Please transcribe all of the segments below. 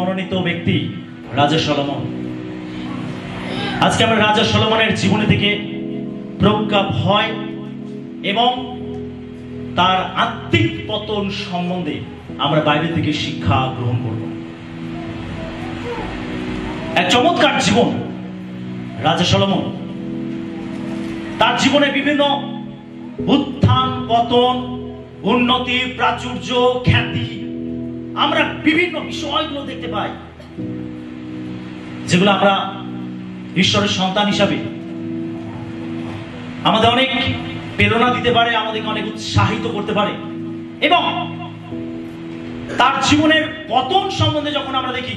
মনোনীত ব্যক্তি রাজা সলোমন। আজকে আমরা রাজা সলোমনের জীবনী থেকে প্রজ্ঞা ভয় এবং তার আত্মিক পতন সম্বন্ধে আমরা বাইবেল থেকে শিক্ষা গ্রহণ করব। এক চমৎকার জীবন রাজা সলোমন। তার জীবনে বিভিন্ন উত্থান পতন, উন্নতি, প্রাচুর্য, খ্যাতি, আমরা বিভিন্ন বিষয়গুলো দেখতে পাই, যেগুলো আমরা ঈশ্বরের সন্তান হিসাবে আমাদের অনেক প্রেরণা দিতে পারে, আমাদেরকে অনেক উৎসাহিত করতে পারে। এবং তার জীবনের পতন সম্বন্ধে যখন আমরা দেখি,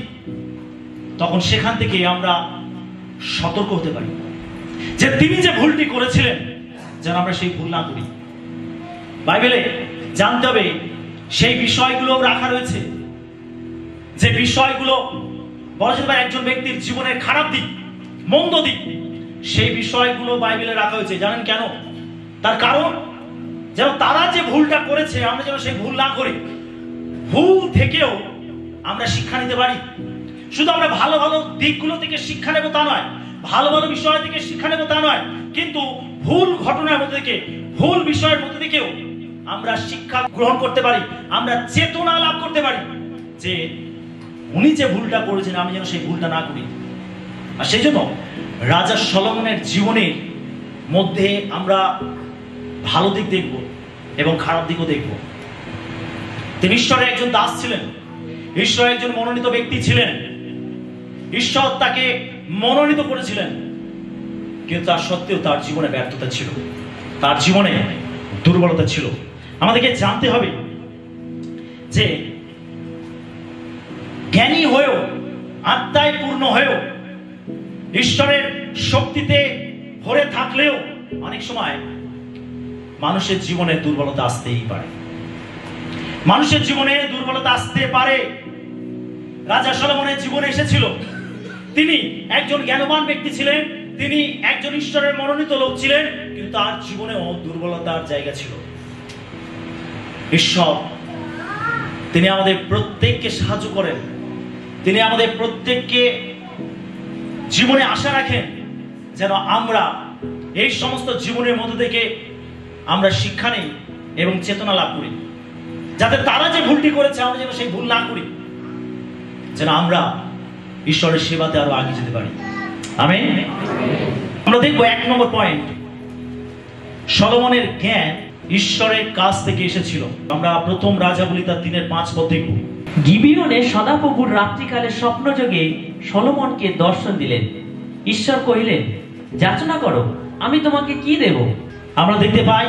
তখন সেখান থেকে আমরা সতর্ক হতে পারি যে তিনি যে ভুলটি করেছিলেন যেন আমরা সেই ভুল না করি। বাইবেলে জানতে হবে সেই বিষয়গুলো রাখা রয়েছে, যে বিষয়গুলো বলা যেতে পারে একজন ব্যক্তির জীবনের খারাপ দিক, মন্দ দিক, সেই বিষয়গুলো বাইবেলে রাখা হয়েছে। জানেন কেন? তার কারণ যেন তারা যে ভুলটা করেছে আমরা যেন সেই ভুল না করি, ভুল থেকেও আমরা শিক্ষা নিতে পারি। শুধু আমরা ভালো ভালো দিকগুলো থেকে শিক্ষা নেব তা নয়, ভালো ভালো বিষয় থেকে শিক্ষা নেব তা নয়, কিন্তু ভুল ঘটনার মধ্যে থেকে, ভুল বিষয়ের মধ্যে থেকেও আমরা শিক্ষা গ্রহণ করতে পারি, আমরা চেতনা লাভ করতে পারি যে উনি যে ভুলটা করেছেন আমি যেন সেই ভুলটা না করি। আর সেই জন্য রাজা সলোমনের জীবনের মধ্যে আমরা ভালো দিক দেখব এবং খারাপ দিকও দেখব। তিনি ঈশ্বরের একজন দাস ছিলেন, ঈশ্বরের একজন মনোনীত ব্যক্তি ছিলেন, ঈশ্বর তাকে মনোনীত করেছিলেন, কিন্তু তার সত্ত্বেও তার জীবনে ব্যর্থতা ছিল, তার জীবনে দুর্বলতা ছিল। আমাদেরকে জানতে হবে যে জ্ঞানী হয়েও, আত্মায় পূর্ণ হয়েও, ঈশ্বরের শক্তিতে ভরে থাকলেও অনেক সময় মানুষের জীবনে দুর্বলতা আসতেই পারে, মানুষের জীবনে দুর্বলতা আসতে পারে। রাজা সলোমনের জীবনে এসেছিল। তিনি একজন জ্ঞানবান ব্যক্তি ছিলেন, তিনি একজন ঈশ্বরের মনোনীত লোক ছিলেন, কিন্তু তার জীবনেও দুর্বলতার জায়গা ছিল। ঈশ্বর তিনি আমাদের প্রত্যেককে সাহায্য করেন, তিনি আমাদের প্রত্যেককে জীবনে আশা রাখেন যেন আমরা এই সমস্ত জীবনের মধ্যে থেকে আমরা শিক্ষা নেই এবং চেতনা লাভ করি, যাতে তারা যে ভুলটি করেছে আমরা যেন সেই ভুল না করি, যেন আমরা ঈশ্বরের সেবাতে আরো আগে যেতে পারি। আমেন। আমরা দেখবো 1 নম্বর পয়েন্ট, সলোমনের জ্ঞান ঈশ্বরের কাছ থেকে এসেছিল। আমরা প্রথম রাজাবলী তার 3:5 পদ দেখব। গিবিয়নে সদাপ্রভুর রাত্রিকালে স্বপ্নযোগে সলোমনকে দর্শন দিলেন। ঈশ্বর কহিলেন, যাচনা করো, আমি তোমাকে কি দেব। আমরা দেখতে পাই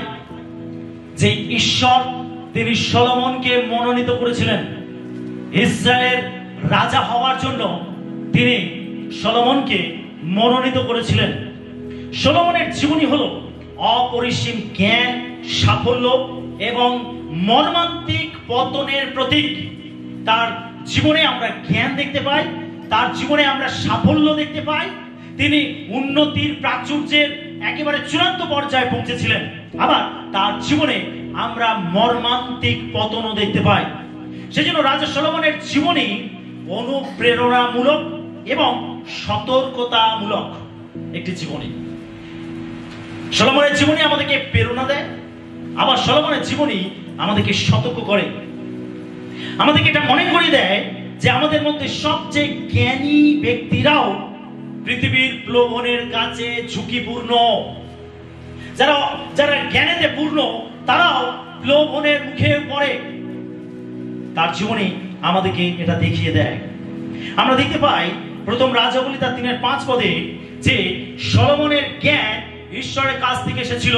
যে ঈশ্বর তিনি সলোমনকে মনোনীত করেছিলেন ইসরায়েলের রাজা হওয়ার জন্য। তিনি সলোমনকে মনোনীত করেছিলেন। সলোমনের জীবনী হলো অপরিসীম জ্ঞান, সাফল্য এবং মর্মান্তিক পতনের প্রতীক। তার জীবনে আমরা জ্ঞান দেখতে পাই, তার জীবনে আমরা সাফল্য দেখতে পাই। তিনি উন্নতির, প্রাচুর্যের একেবারে চূড়ান্ত পর্যায়ে পৌঁছেছিলেন। আবার তার জীবনে আমরা মর্মান্তিক পতনও দেখতে পাই। সেজন্য রাজা সলোমনের জীবনী অনুপ্রেরণামূলক এবং সতর্কতামূলক একটি জীবনী। সলোমনের জীবনী আমাদেরকে প্রেরণা দেয়, আবার সলোমনের জীবনী আমাদেরকে সতর্ক করে, আমাদেরকে এটা মনে করিয়ে দেয় যে আমাদের মধ্যে সবচেয়ে জ্ঞানী ব্যক্তিরাও পৃথিবীর প্রলোভনের কাছে ঝুঁকিপূর্ণ। যারা জ্ঞানেতে পূর্ণ তারাও প্রলোভনের মুখে পড়ে। তার জীবনী আমাদেরকে এটা দেখিয়ে দেয়। আমরা দেখতে পাই প্রথম রাজাবলী তার 3:5 পদে যে সলোমনের জ্ঞান ঈশ্বরের কাছ থেকে এসেছিল।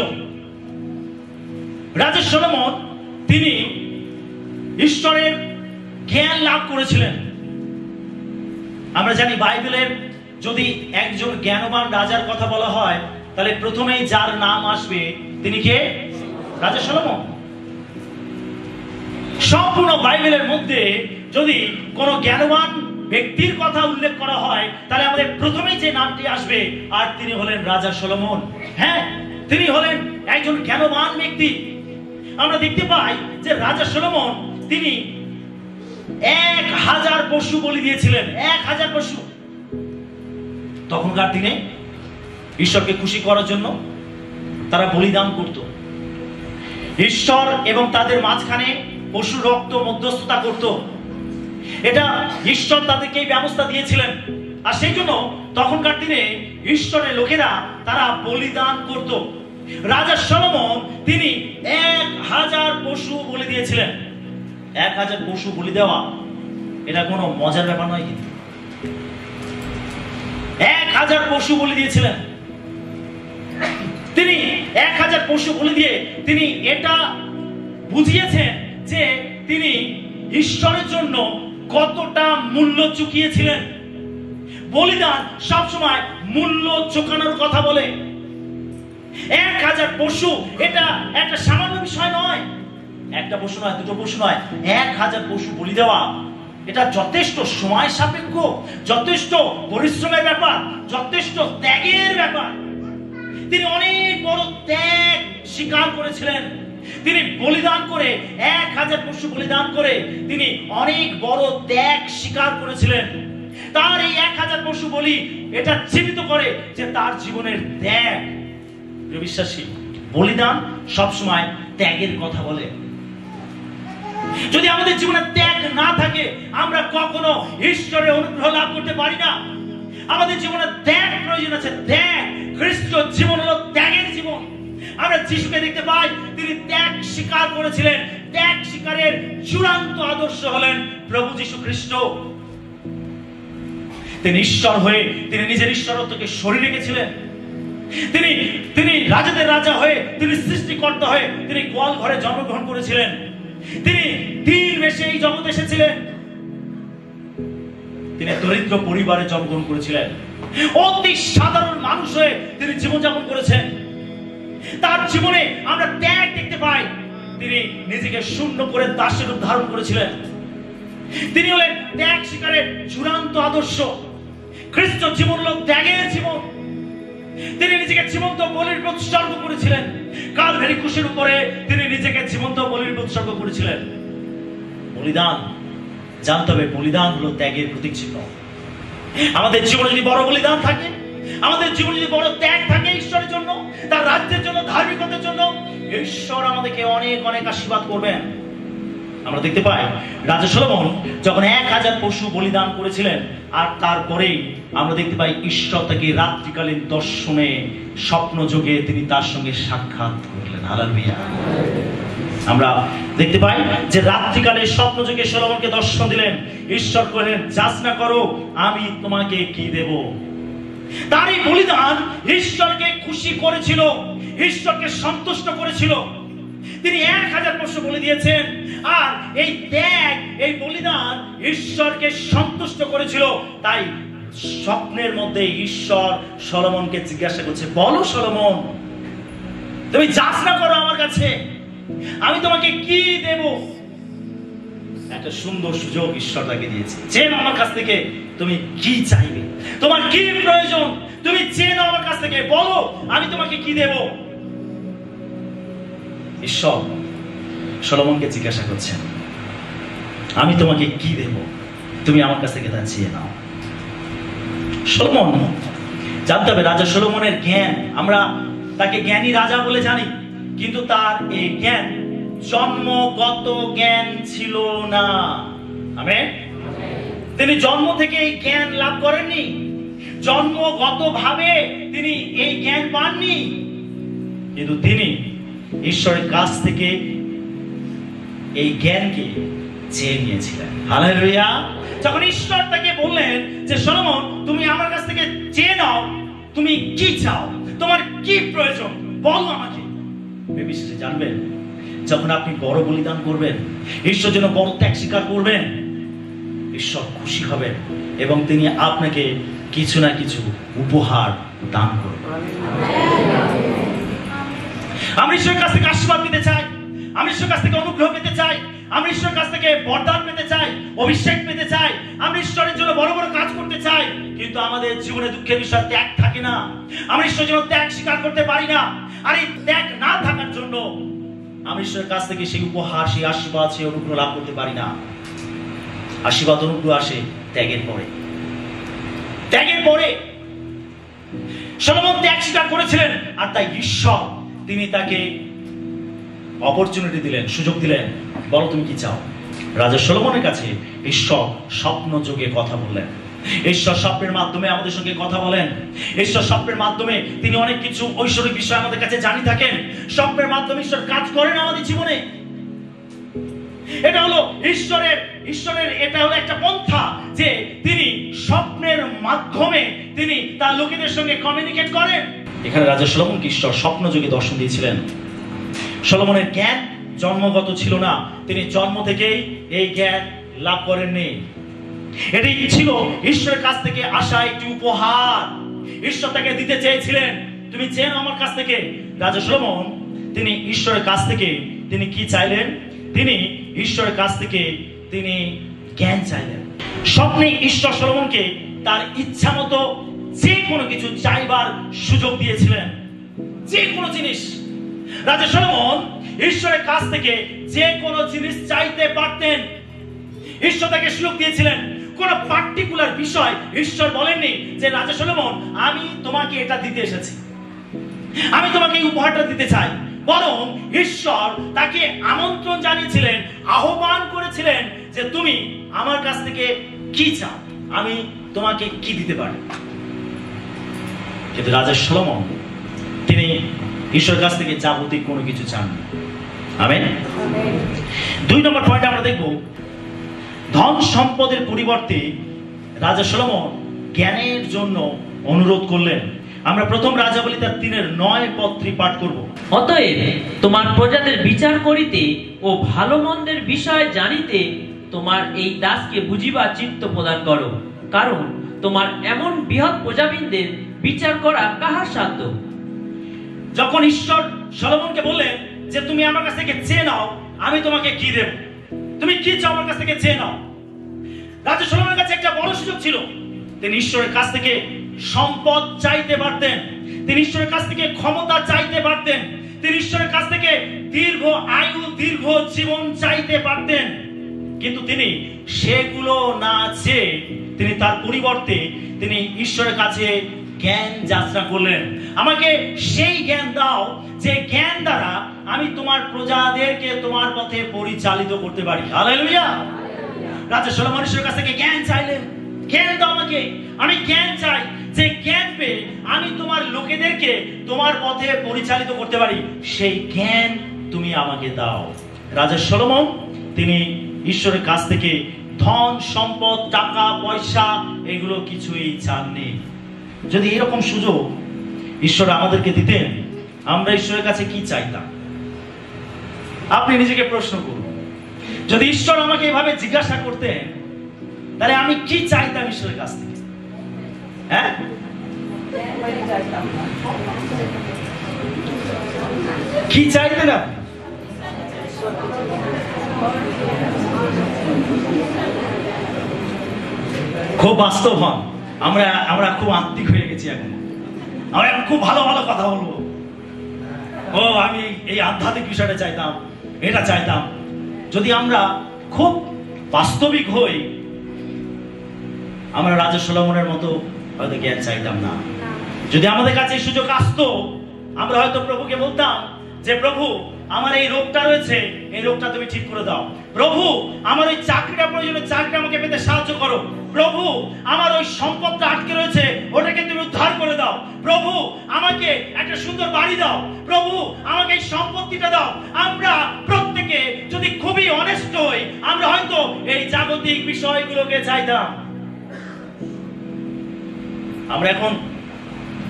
রাজা সলোমন তিনি ঈশ্বরের জ্ঞান লাভ করেছিলেন। আমরা জানি বাইবেলের যদি একজন জ্ঞানবান রাজার কথা বলা হয় তাহলে প্রথমেই যার নাম আসবে তিনি কে? রাজা সলোমন। সম্পূর্ণ বাইবেলের মধ্যে যদি কোনো জ্ঞানবান ব্যক্তির কথা উল্লেখ করা হয় তাহলে আমাদের প্রথমেই যে নামটি আসবে আর তিনি হলেন রাজা সলোমন। হ্যাঁ, তিনি হলেন একজন জ্ঞানবান ব্যক্তি। আমরা দেখতে পাই যে রাজা সলোমন তিনি 1000 পশু বলি দিয়েছিলেন, 1000 পশু। তখনকার দিনে ঈশ্বরকে খুশি করার জন্য তারা বলিদান করত। ঈশ্বর এবং তাদের মাঝখানে পশুর রক্ত মধ্যস্থতা করত। এটা ঈশ্বর তাদেরকে এই ব্যবস্থা দিয়েছিলেন। আর সেই জন্য তখনকার দিনে ঈশ্বরের লোকেরা তারা বলিদান করত। রাজা সলোমন তিনি 1000 পশু বলি দিয়েছিলেন। 1000 পশু বলি দেওয়া এটা কোনো মজার ব্যাপার নয়, কিন্তু 1000 পশু বলি দিয়েছিলেন তিনি। 1000 পশু বলি দিয়ে তিনি এটা বুঝিয়েছেন যে তিনি ঈশ্বরের জন্য কতটা মূল্য চুকিয়েছিলেন। বলিদান সবসময় মূল্য চুকানোর কথা বলে। 1000 পশু এটা একটা সামান্য বিষয় নয়, একটা পশু নয়, দুটো পশু নয়, 1000 পশু বলি দেওয়া এটা যথেষ্ট সময় সাপেক্ষ, যথেষ্ট পরিশ্রমের ব্যাপার, যথেষ্ট ত্যাগের ব্যাপার। তিনি অনেক বড় ত্যাগ স্বীকার করেছিলেন। তিনি বলিদান করে 1000 পশু বলিদান করে তিনি অনেক বড় ত্যাগ স্বীকার করেছিলেন। তার এই 1000 পশু বলি এটা চিহ্নিত করে যে তার জীবনের ত্যাগ। বিশ্বাসী, বলিদান সবসময় ত্যাগের কথা বলে। যদি আমাদের জীবনে ত্যাগ না থাকে আমরা কখনো ঈশ্বরের অনুগ্রহ লাভ করতে পারি না। আমাদের জীবনে ত্যাগ প্রয়োজন আছে, ত্যাগ। খ্রিস্টীয় জীবন হলো ত্যাগের জীবন। আমরা যিশুকে দেখতে পাই, তিনি ত্যাগ স্বীকার করেছিলেন। ত্যাগ স্বীকারের চূড়ান্ত আদর্শ হলেন প্রভু যীশু খ্রিস্ট। তিনি ঈশ্বর হয়ে তিনি নিজের ঈশ্বরত্বকে সরিয়ে রেখেছিলেন। তিনি রাজাদের রাজা হয়ে, তিনি সৃষ্টিকর্তা হয়ে তিনি গোয়াল ঘরে জন্মগ্রহণ করেছিলেন। তিনি দিন বেশে এই জগতে এসেছিলেন। তিনি দরিদ্র পরিবারে জন্মগ্রহণ করেছিলেন। অতি সাধারণ মানুষ হয়ে তিনি জীবনযাপন করেছেন। তার জীবনে আমরা ত্যাগ দেখতে পাই। তিনি নিজেকে শূন্য করে দাসের রূপ ধারণ করেছিলেন। তিনি হলেন ত্যাগ স্বীকারের চূড়ান্ত আদর্শ। খ্রিস্ট জীবন হল ত্যাগের জীবন। তিনি নিজেকে জীবন্ত বলির উৎসর্গ করেছিলেন। কালভারি ক্রুশের উপরে তিনি নিজেকে জীবন্ত বলির উৎসর্গ করেছিলেন। বলিদান, জানতে হবে বলিদান হলো ত্যাগের প্রতীক চিহ্ন। আমাদের জীবনে যদি বড় বলিদান থাকে, আমাদের জীবনে যদি বড় ত্যাগ থাকে ঈশ্বরের জন্য, তার রাজ্যের জন্য, ধার্মিকতার জন্য, ঈশ্বর আমাদেরকে অনেক অনেক আশীর্বাদ করবেন। আমরা দেখতে পাই রাজা সলোমন যখন 1000 পশু বলিদান করেছিলেন, আর তারপরেই আমরা দেখতে পাই ঈশ্বর তাকে রাত্রিকালীন দর্শনে স্বপ্ন যোগে তিনি তার সঙ্গে সাক্ষাৎ করলেন। হালেলুয়া। আমরা দেখতে পাই যে রাত্রিকালে স্বপ্ন যোগে সলোমনকে দর্শন দিলেন। ঈশ্বর কহিলেন, যাচনা করো আমি তোমাকে কি দেব। তার এই বলিদান ঈশ্বরকে খুশি করেছিল, ঈশ্বরকে সন্তুষ্ট করেছিল। তিনি 1000 পশু বলি দিয়েছেন, আর এই ত্যাগ, এই বলিদান ঈশ্বরকে সন্তুষ্ট করেছিল। তাই স্বপ্নের মধ্যে ঈশ্বর সলোমনকে জিজ্ঞাসা করছে, বলো সলোমন, তুমি যাচনা করো আমার কাছে, আমি তোমাকে কি দেব। একটা সুন্দর সুযোগ ঈশ্বর তাকে দিয়েছে। চেন আমার কাছ থেকে তুমি কি চাইবে, তোমার কি প্রয়োজন, তুমি চেন আমার কাছ থেকে, বলো আমি তোমাকে কি দেব। ঈশ্বর সলোমনকে জিজ্ঞাসা করছেন, আমি তোমাকে কি দেব, তুমি আমার কাছ থেকে তা চেয়ে নাও। সলোমন, জানতে হবে রাজা সলোমনের জ্ঞান, আমরা তাকে জ্ঞানী রাজা বলে জানি, কিন্তু তার এই জ্ঞান জন্মগত জ্ঞান ছিল না। আমেন। তিনি জন্ম থেকে এই জ্ঞান লাভ করেননি, জন্মগত ভাবে তিনি এই জ্ঞান পাননি, কিন্তু তিনি ঈশ্বরের কাছ থেকে এই জ্ঞানকে চেয়ে নিয়েছিলেন। হালেলুয়া। যখন ঈশ্বর তাকে বললেন যে সলোমন, তুমি আমার কাছ থেকে চেয়ে নাও, তুমি কি চাও, তোমার কি প্রয়োজন, বলো আমাকে। ভেবেছি জানবেন, যখন আপনি বড় বলিদান করবেন, ঈশ্বর যেন বড় ত্যাগ স্বীকার করবেন, ঈশ্বর খুশি হবেন এবং তিনি আপনাকে কিছু না কিছু উপহার দান করবেন। আমি ঈশ্বরের কাছ থেকে আশীর্বাদ পেতে চাই, আমি ঈশ্বরের কাছ থেকে অনুগ্রহ পেতে চাই, আমি ঈশ্বরের কাছ থেকে বরদান পেতে চাই, অভিষেক পেতে চাই, আমরা ঈশ্বরের জন্য বড় বড় কাজ করতে চাই, কিন্তু আমাদের জীবনে দুঃখের বিষয় ত্যাগ থাকে না। আমরা ঈশ্বরের জন্য ত্যাগ স্বীকার করতে পারি না। আর এই ত্যাগ না থাকার জন্য আমরা ঈশ্বরের কাছ থেকে সেই উপহার, সেই আশীর্বাদ, সেই অনুগ্রহ লাভ করতে পারি না। আশীর্বাদ অনুগ্রহ আসে ত্যাগের পরে। ত্যাগের পরে সলোমন ত্যাগ স্বীকার করেছিলেন, আর তাই ঈশ্বর তিনি তাকে অপরচুনিটি দিলেন, সুযোগ দিলেন, বলো তুমি কি চাও। রাজা সলোমনের কাছে ঈশ্বর স্বপ্ন যোগে কথা বললেন। ঈশ্বর স্বপ্নের মাধ্যমে আমাদের সঙ্গে কথা বলেন। ঈশ্বর স্বপ্নের মাধ্যমে তিনি অনেক কিছু ঐশ্বরিক বিষয় আমাদের কাছে জানি থাকেন। স্বপ্নের মাধ্যমে ঈশ্বর কাজ করেন আমাদের জীবনে। এটা হলো ঈশ্বরের এটা হলো একটা পন্থা যে তিনি স্বপ্নের মাধ্যমে তিনি তার লোকেদের সঙ্গে কমিউনিকেট করেন। এখানে রাজা সলোমনকে ঈশ্বর স্বপ্ন যোগে দর্শন দিয়েছিলেন। সলোমনের জ্ঞান জন্মগত ছিল না, তিনি জন্ম থেকেই এই জ্ঞান লাভ করেননি। এটি ছিল ঈশ্বরের কাছ থেকে আসা একটি উপহার। ঈশ্বর তাকে দিতে চেয়েছিলেন, তুমি চেন আমার কাছ থেকে। রাজা সলোমন তিনি ঈশ্বরের কাছ থেকে তিনি কি চাইলেন? তিনি ঈশ্বরের কাছ থেকে তিনি জ্ঞান চাইলেন। স্বপ্নে ঈশ্বর সলোমনকে তার ইচ্ছা মতো যে কোনো কিছু চাইবার সুযোগ দিয়েছিলেন, যে কোনো জিনিস। রাজা সলোমন ঈশ্বরের কাছ থেকে যে কোনো জিনিস চাইতে পারতেন। ঈশ্বর তাকে সুযোগ দিয়েছিলেন। কোন পার্টিকুলার বিষয় ঈশ্বর বলেননি যে রাজা সলোমন আমি তোমাকে এটা দিতে এসেছি, আমি তোমাকে এই উপহারটা দিতে চাই। বরং ঈশ্বর তাকে আমন্ত্রণ জানিয়েছিলেন, আহ্বান করেছিলেন যে তুমি আমার কাছ থেকে কি চাও, আমি তোমাকে কি দিতে পারি। কিন্তু রাজা সলোমন তিনি ঈশ্বরের কাছ থেকে যাবতীয় কোনো কিছু চান। আমেন। 2 নম্বর পয়েন্ট আমরা দেখব, ধন সম্পদের পরিবর্তে রাজা সলোমন জ্ঞানের জন্য অনুরোধ করলেন। আমরা প্রথম রাজাবলী তার 3:9 পত্রী পাঠ করব। অতএব তোমার প্রজাদের বিচার করিতে ও ভালো মন্দের বিষয় জানিতে তোমার এই দাসকে বুঝিবা চিত্ত প্রদান করো, কারণ তোমার এমন বৃহৎ প্রজাবৃন্দের বিচার করা কাহার সাধ্য। যখন ঈশ্বর সলোমনকে বললেন যে তুমি আমার কাছ থেকে চেয়ে নাও, আমি তোমাকে কি দেব, তুমি কি চাও আমার কাছ থেকে চেয়ে নাও। রাজা সলোমনের কাছে একটা বড় সুযোগ ছিল। তিনি ঈশ্বরের কাছ থেকে সম্পদ চাইতে পারতেন, তিনি ঈশ্বরের কাছ থেকে ক্ষমতা চাইতে পারতেন, তিনি ঈশ্বরের কাছ থেকে দীর্ঘ আয়ু, দীর্ঘ জীবন চাইতে পারতেন। কিন্তু তিনি সেগুলো না চেয়ে তিনি তার পরিবর্তে তিনি ঈশ্বরের কাছে জ্ঞান যাত্রা করলেন। আমাকে সেই জ্ঞান দাও যে জ্ঞান দ্বারা আমি তোমার প্রজাদেরকে তোমার পথে পরিচালিত করতে পারি। হালেলুয়া। রাজা সলোমন ঈশ্বরের কাছ থেকে জ্ঞান চাইলেন, জ্ঞান দাও আমাকে, আমি জ্ঞান চাই যে জ্ঞান পেয়ে আমি তোমার লোকেদেরকে তোমার পথে পরিচালিত করতে পারি, সেই জ্ঞান তুমি আমাকে দাও। রাজা সলোমন তিনি ঈশ্বরের কাছ থেকে ধন সম্পদ, টাকা পয়সা এগুলো কিছুই চাননি। যদি এরকম সুযোগ ঈশ্বর আমাদেরকে দিতেন, আমরা ঈশ্বরের কাছে কি চাইতাম? আপনি নিজেকে প্রশ্ন করুন। যদি ঈশ্বর আমাকে এভাবে জিজ্ঞাসা করতেন, তাহলে আমি কি চাইতাম ঈশ্বরের কাছ থেকে? হ্যাঁ, কি চাইতেন আপনি? খুব বাস্তব হন। আমরা খুব আত্মিক হয়ে গেছি এখন। আমরা এখন খুব ভালো ভালো কথা বলবো। ও আমি এই আধ্যাত্মিক বিষয়টা চাইতাম, এটা চাইতাম। যদি আমরা খুব বাস্তবিক হই, আমরা রাজা সলোমনের মতো হয়তো জ্ঞান চাইতাম না। যদি আমাদের কাছে এই সুযোগ আসতো, আমরা হয়তো প্রভুকে বলতাম যে প্রভু আমার এই রোগটা রয়েছে, এই রোগটা তুমি ঠিক করে দাও। প্রভু আমার ওই চাকরিটা প্রয়োজনে, চাকরিটা আমাকে পেতে সাহায্য করো। প্রভু আমার ওই সম্পদটা আটকে রয়েছে, ওটাকে তুমি উদ্ধার করে দাও। প্রভু আমাকে একটা সুন্দর বাড়ি দাও। প্রভু আমাকে এই সম্পত্তিটা দাও। আমরা প্রত্যেকে যদি খুবই অনেস্ট হই, আমরা হয়তো এই জাগতিক বিষয়গুলোকে চাইতাম। আমরা এখন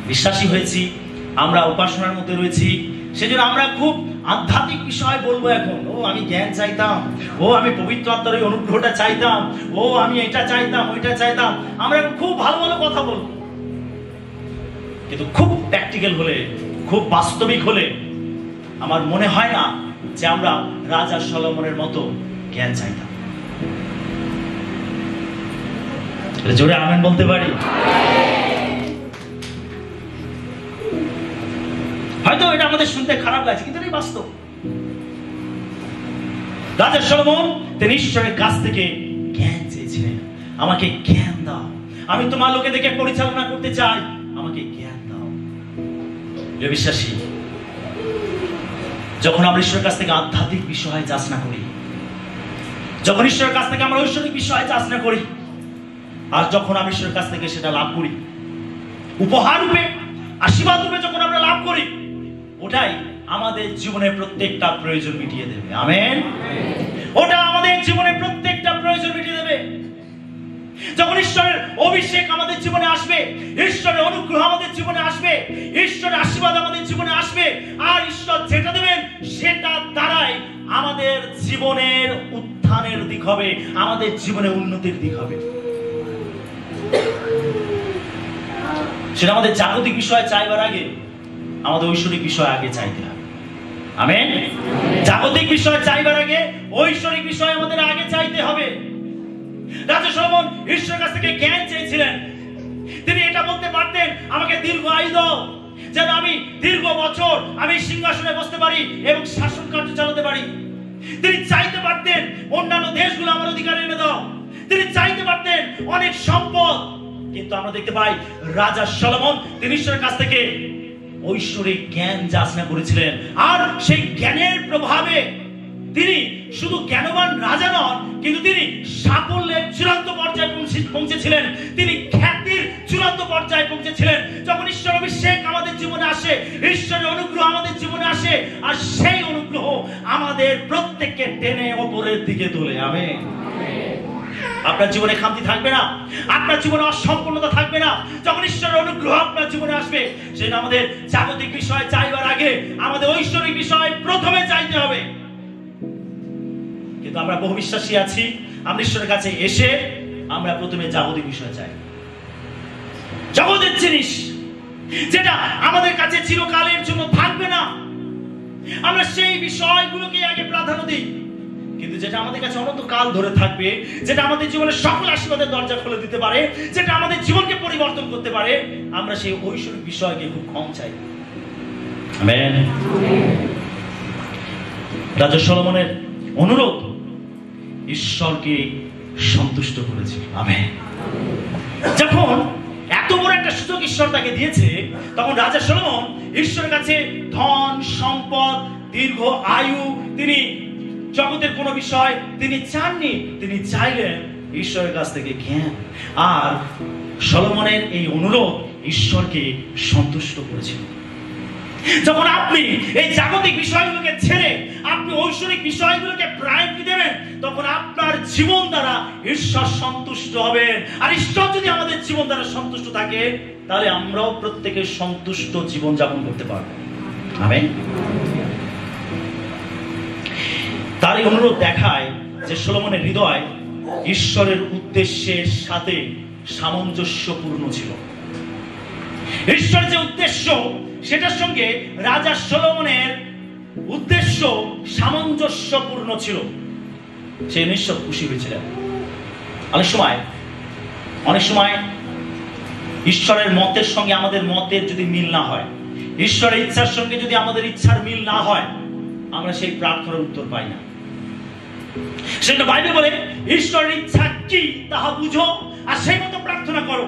বিশ্বাসী হয়েছি, আমরা উপাসনার মধ্যে রয়েছি, সেজন্য আমরা খুব আধ্যাত্মিক বিষয় বলবো এখন। ও আমি জ্ঞান চাইতাম, ও আমি পবিত্র আত্মার ওই অনুগ্রহটা চাইতাম, ও আমি এটা চাইতাম, ওইটা চাইতাম। আমরা এখন খুব ভালো ভালো কথা বলবো। কিন্তু খুব প্র্যাকটিক্যাল হলে, খুব বাস্তবিক হলে আমার মনে হয় না যে আমরা রাজা সলোমনের মতো জ্ঞান চাইতাম। জোরে আমেন বলতে পারি? হয়তো এটা আমাদের শুনতে খারাপ লাগছে, কিন্তু এটাই বাস্তব। রাজা সলোমন তিনি ঈশ্বরের কাছ থেকে জ্ঞান চেয়েছিলেন। আমাকে জ্ঞান দাও, আমি তোমার লোকেদেরকে পরিচালনা করতে চাই, আমাকে জ্ঞান দাও। প্রিয় বিশ্বাসী, যখন আমরা ঈশ্বরের কাছ থেকে আধ্যাত্মিক বিষয়ে যাচনা করি, যখন ঈশ্বরের কাছ থেকে আমরা ঐশ্বরিক বিষয়ে যাচনা করি, আর যখন আমরা ঈশ্বরের কাছ থেকে সেটা লাভ করি, উপহার রূপে, আশীর্বাদ রূপে যখন আমরা লাভ করি, ওটাই আমাদের জীবনের প্রত্যেকটা প্রয়োজন মিটিয়ে দেবে। আমেন। ওটা আমাদের জীবনের প্রত্যেকটা প্রয়োজন মিটিয়ে দেবে। যখন ঈশ্বরের অভিষেক আমাদের জীবনে আসবে, ঈশ্বরের অনুগ্রহ আমাদের জীবনে আসবে, ঈশ্বরের আশীর্বাদ আমাদের জীবনে আসবে, আর ঈশ্বর যেটা দেবেন সেটা দ্বারাই আমাদের জীবনের উত্থানের দিক হবে, আমাদের জীবনের উন্নতির দিক হবে। সেটা আমাদের জাগতিক বিষয় চাইবার আগে আমাদের ঐশ্বরিক বিষয় আগে চাইতে হবে। আমেন। জাগতিক বিষয় চাইবার আগে ঐশ্বরিক বিষয় আমাদের আগে চাইতে হবে। রাজা সলোমন ঈশ্বরের কাছ থেকে জ্ঞান চেয়েছিলেন। তিনি এটা বলতে পারতেন, আমাকে দীর্ঘ আয়ু দাও, যেন আমি দীর্ঘ বছর আমি সিংহাসনে বসতে পারি এবং শাসন কার্য চালাতে পারি। তিনি চাইতে পারতেন অন্যান্য দেশগুলো আমার অধিকারে এনে দাও। তিনি চাইতে পারতেন অনেক সম্পদ। কিন্তু আমরা দেখতে পাই রাজা সলোমন তিনি ঈশ্বরের কাছ থেকে ঐশ্বরিক জ্ঞান যাচনা করেছিলেন, আর সেই জ্ঞানের প্রভাবে তিনি শুধু জ্ঞানবান রাজা নন, কিন্তু তিনি সাফল্যের চূড়ান্ত পর্যায়ে পৌঁছেছিলেন, তিনি খ্যাতির চূড়ান্ত পর্যায়ে পৌঁছেছিলেন। যখন ঈশ্বর অভিষেক আমাদের জীবনে আসে, ঈশ্বরের অনুগ্রহ আমাদের জীবনে আসে, আর সেই অনুগ্রহ আমাদের প্রত্যেককে টেনে ওপরের দিকে তোলে। আমেন। আপনার জীবনে খামতি থাকবে না, আপনার জীবনে অসম্পূর্ণতা থাকবে না। যখন ঈশ্বরের অনুগ্রহ আপনার জীবনে আসবে, সেটা আমাদের জাগতিক বিষয় চাইবার আগে আমাদের ঐশ্বরিক বিষয় প্রথমে চাইতে হবে। কিন্তু আমরা বহু বিশ্বাসী আছি, আমরা ঈশ্বরের কাছে এসে আমরা প্রথমে জাগতিক বিষয় চাই, জগতের জিনিস যেটা আমাদের কাছে চিরকালের জন্য থাকবে না, আমরা সেই বিষয়গুলোকে আগে প্রাধান্য দিই। কিন্তু যেটা আমাদের কাছে অনন্তকাল ধরে থাকবে, যেটা আমাদের জীবনের সকল আশীর্বাদের দরজা খুলে দিতে পারে, যেটা আমাদের জীবনকে পরিবর্তন করতে পারে, আমরা সেই ঐশ্বরিক বিষয়কে খুব কম চাই। আমেন। রাজা সলোমনের অনুরোধ ঈশ্বরকে সন্তুষ্ট করেছে। আমেন। যখন এত বড় একটা সুযোগ ঈশ্বর তাকে দিয়েছে, তখন রাজা সলোমন ঈশ্বরের কাছে ধন সম্পদ, দীর্ঘ আয়ু, তিনি জগতের কোন বিষয় তিনি চাননি, তিনি চাইলেন ঈশ্বরের কাছ থেকে জ্ঞান। আর সলোমনের এই অনুরোধ ঈশ্বরকে সন্তুষ্ট করেছিল। যখন আপনি এই জাগতিক বিষয়গুলোকে ছেড়ে আপনি ঐশ্বরিক বিষয়গুলোকে প্রায়োরিটি দেবেন, তখন আপনার জীবন দ্বারা ঈশ্বর সন্তুষ্ট হবেন। আর ঈশ্বর যদি আমাদের জীবন দ্বারা সন্তুষ্ট থাকে, তাহলে আমরাও প্রত্যেকে সন্তুষ্ট জীবন যাপন করতে পারবো। আমেন। তার এই অনুরোধ দেখায় যে সলোমনের হৃদয় ঈশ্বরের উদ্দেশ্যের সাথে সামঞ্জস্যপূর্ণ ছিল। ঈশ্বরের যে উদ্দেশ্য, সেটার সঙ্গে রাজা সলোমনের উদ্দেশ্য সামঞ্জস্যপূর্ণ ছিল। সে নিশ্চয় খুশি হয়েছিলেন। অনেক সময় ঈশ্বরের মতের সঙ্গে আমাদের মতের যদি মিল না হয়, ঈশ্বরের ইচ্ছার সঙ্গে যদি আমাদের ইচ্ছার মিল না হয়, আমরা সেই প্রার্থনার উত্তর পাই না। সেটা বাইবেল বলে ঈশ্বরের ইচ্ছা কি তাহা বুঝো আর সেই মতো প্রার্থনা করো।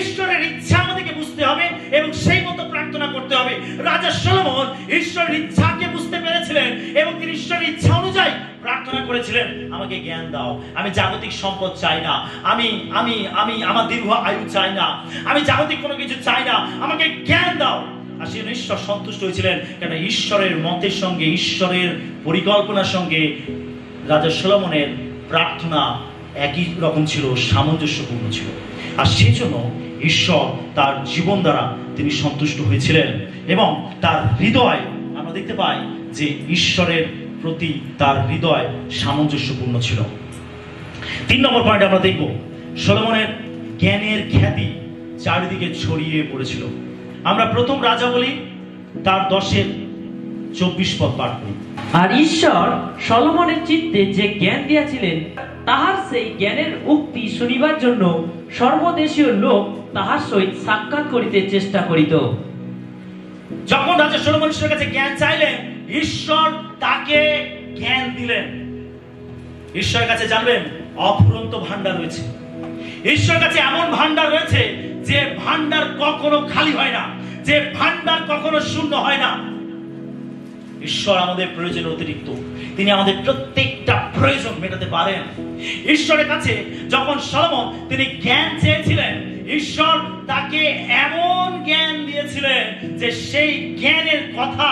ঈশ্বরের ইচ্ছা আমাদেরকে বুঝতে হবে এবং সেই মতো প্রার্থনা করতে হবে। রাজা সলোমন ঈশ্বরের ইচ্ছাকে বুঝতে পেরেছিলেন এবং তিনি ঈশ্বরের ইচ্ছা অনুযায়ী প্রার্থনা করেছিলেন, আমাকে জ্ঞান দাও, আমি জাগতিক সম্পদ চাই না, আমি আমি আমি আমার দীর্ঘ আয়ু চাই না, আমি জাগতিক কোনো কিছু চাই না, আমাকে জ্ঞান দাও। আর সেই ঈশ্বর সন্তুষ্ট হয়েছিলেন, কেন ঈশ্বরের মতের সঙ্গে, ঈশ্বরের পরিকল্পনার সঙ্গে রাজা সলোমনের প্রার্থনা একই রকম ছিল, সামঞ্জস্যপূর্ণ ছিল। আর সেই জন্য ঈশ্বর তার জীবন দ্বারা তিনি সন্তুষ্ট হয়েছিলেন এবং তার হৃদয়, আমরা দেখতে পাই যে ঈশ্বরের প্রতি তার হৃদয় সামঞ্জস্যপূর্ণ ছিল। 3 নম্বর পয়েন্ট আমরা দেখব, সলোমনের জ্ঞানের খ্যাতি চারিদিকে ছড়িয়ে পড়েছিল। আমরা প্রথম রাজা বলি তার 10-24 পদ পাঠ করি। আর ঈশ্বর সলোমনের চিত্তে যে জ্ঞান দিয়েছিলেন, তাহার সেই জ্ঞানের উক্তি শুনিবার জন্য সর্বদেশীয় লোক তাহার সহিত সাক্ষাৎ করিতে চেষ্টা করিত। যখন রাজা সলোমন ঈশ্বরের কাছে জ্ঞান চাইলেন, ঈশ্বর তাকে জ্ঞান দিলেন। ঈশ্বরের কাছে জানবেন অফুরন্ত ভান্ডার রয়েছে। ঈশ্বরের কাছে এমন ভান্ডার রয়েছে যে ভান্ডার কখনো খালি হয় না, যে ভান্ডার কখনো শূন্য হয় না। ঈশ্বর আমাদের প্রয়োজনের অতিরিক্ত তিনি আমাদের প্রত্যেকটা প্রয়োজন মেটাতে পারেন। ঈশ্বরের কাছে যখন সলোমন তিনি জ্ঞান চেয়েছিলেন, ঈশ্বর তাকে এমন জ্ঞান দিয়েছিলেন যে সেই জ্ঞানের কথা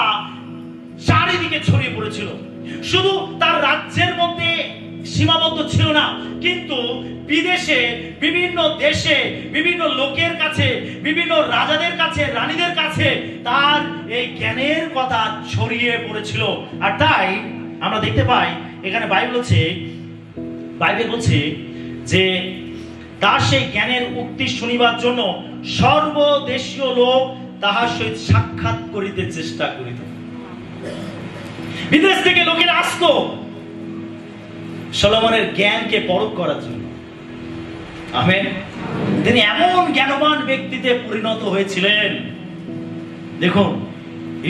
চারিদিকে ছড়িয়ে পড়েছিল। শুধু তার রাজ্যের মধ্যে সীমাবদ্ধ ছিল না, কিন্তু বিদেশে, বিভিন্ন দেশে, বিভিন্ন লোকের কাছে, বিভিন্ন রাজাদের কাছে, রানীদের কাছে তার এই জ্ঞানের কথা ছড়িয়ে পড়েছিল। আর তাই আমরা দেখতে পাই এখানে বাইবেল বলছে যে তার সেই জ্ঞানের উক্তি শুনিবার জন্য সর্বদেশীয় লোক তাহার সহিত সাক্ষাৎ করিতে চেষ্টা করিত। বিদেশ থেকে লোকেরা আসতো সলোমনের জ্ঞানকে পরখ করার জন্য। আমেন। তিনি এমন জ্ঞানবান ব্যক্তিতে পরিণত হয়েছিলেন। দেখুন,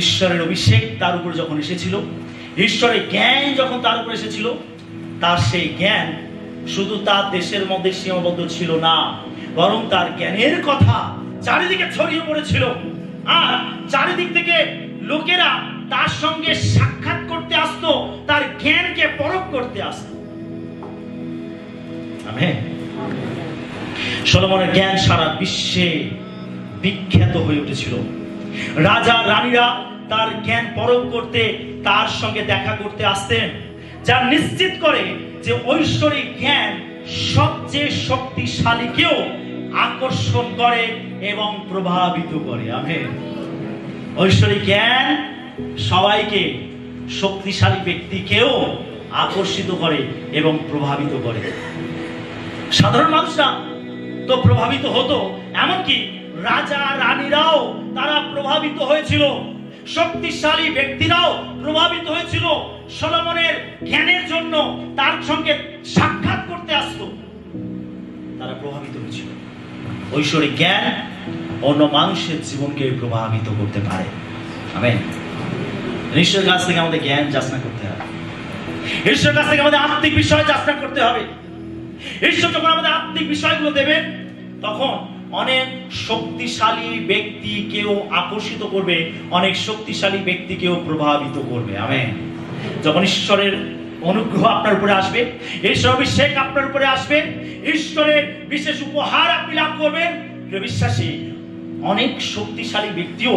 ঈশ্বরের অভিষেক তার উপর যখন এসেছিল, ঈশ্বরের জ্ঞান যখন তার উপর এসেছিল, তার সেই জ্ঞান শুধু তার দেশের মধ্যে সীমাবদ্ধ ছিল না, বরং তার জ্ঞানের কথা চারিদিকে ছড়িয়ে পড়েছিল। আর চারিদিক থেকে লোকেরা তার সঙ্গে সাক্ষাৎ করতে আসতো, তার জ্ঞানকে পরখ করতে আসতো। আমেন। সলোমনের জ্ঞান সারা বিশ্বে বিখ্যাত হয়ে উঠেছিল। রাজা রানীরা তার জ্ঞান পরখ করতে, তার সঙ্গে দেখা করতে আসতেন, যা নিশ্চিত করে যে ঐশ্বরিক জ্ঞান সবচেয়ে শক্তিশালীকেও আকর্ষণ করে এবং প্রভাবিত করে। আমেন। ঐশ্বরিক জ্ঞান সবাইকে, শক্তিশালী ব্যক্তিকেও আকর্ষিত করে এবং প্রভাবিত করে। সাধারণ মানুষরা তো প্রভাবিত হতো, এমনকি রাজা রানীরাও তারা প্রভাবিত হয়েছিল, শক্তিশালী ব্যক্তিরাও প্রভাবিত হয়েছিল সলোমনের জ্ঞানের জন্য। তার সঙ্গে সাক্ষাৎ করতে আসতো, তারা প্রভাবিত হয়েছিল। ঐশ্বরিক জ্ঞান অন্য মানুষের জীবনকে প্রভাবিত করতে পারে। আমেন। ঈশ্বরের কাছ থেকে আমাদের জ্ঞান যাচনা করতে হবে, ঈশ্বরের কাছ থেকে আমাদের আত্মিক বিষয় যাচনা করতে হবে। ঈশ্বর যখন আমাদের আত্মিক বিষয়গুলো দেবেন, তখন অনেক শক্তিশালী ব্যক্তিকেও আকর্ষিত করবে, অনেক শক্তিশালী ব্যক্তিকেও প্রভাবিত করবে। আমেন। যখন ঈশ্বরের অনুগ্রহ আপনার উপরে আসবে, ঈশ্বরের অভিষেক আপনার উপরে আসবে, ঈশ্বরের বিশেষ উপহার আপনি লাভ করবেন, প্রিয় বিশ্বাসী, অনেক শক্তিশালী ব্যক্তিও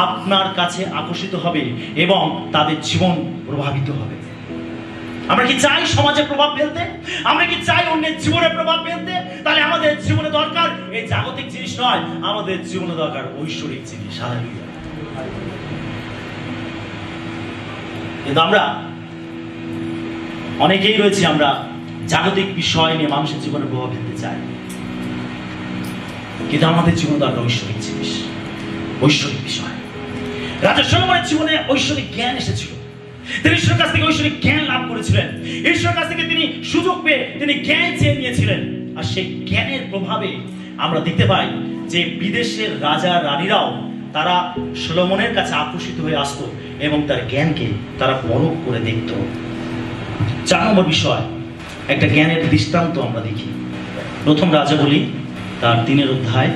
আপনার কাছে আকর্ষিত হবে এবং তাদের জীবন প্রভাবিত হবে। আমরা কি চাই সমাজে প্রভাব ফেলতে? আমরা কি চাই অন্যের জীবনে প্রভাব ফেলতে? তাহলে আমাদের জীবনে দরকার এই জাগতিক জিনিস নয়, আমাদের জীবনে দরকার ঐশ্বরিক জিনিস। হালেলুয়া। কিন্তু আমরা অনেকেই রয়েছি, আমরা জাগতিক বিষয় নিয়ে মানুষের জীবনে প্রভাব ফেলতে চাই, কিন্তু আমাদের জীবনে দরকার ঐশ্বরিক জিনিস, ঐশ্বরিক বিষয়। রাজা সলোমনের জীবনে ঐশ্বরিক জ্ঞান এসেছিল। তিনি ঈশ্বরের কাছ থেকে ঐশ্বরিক জ্ঞান লাভ করেছিলেন। ঈশ্বরের কাছ থেকে তিনি সুযোগ পেয়ে তিনি জ্ঞান চেয়ে নিয়েছিলেন। আর সেই জ্ঞানের প্রভাবে আমরা দেখতে পাই যে বিদেশের রাজা রানীরাও তারা সলোমনের কাছে আকর্ষিত হয়ে আসতো এবং তার জ্ঞানকে তারা পরখ করে দেখত। 4 নম্বর বিষয়, একটা জ্ঞানের দৃষ্টান্ত আমরা দেখি। প্রথম রাজাবলী তার 3 অধ্যায়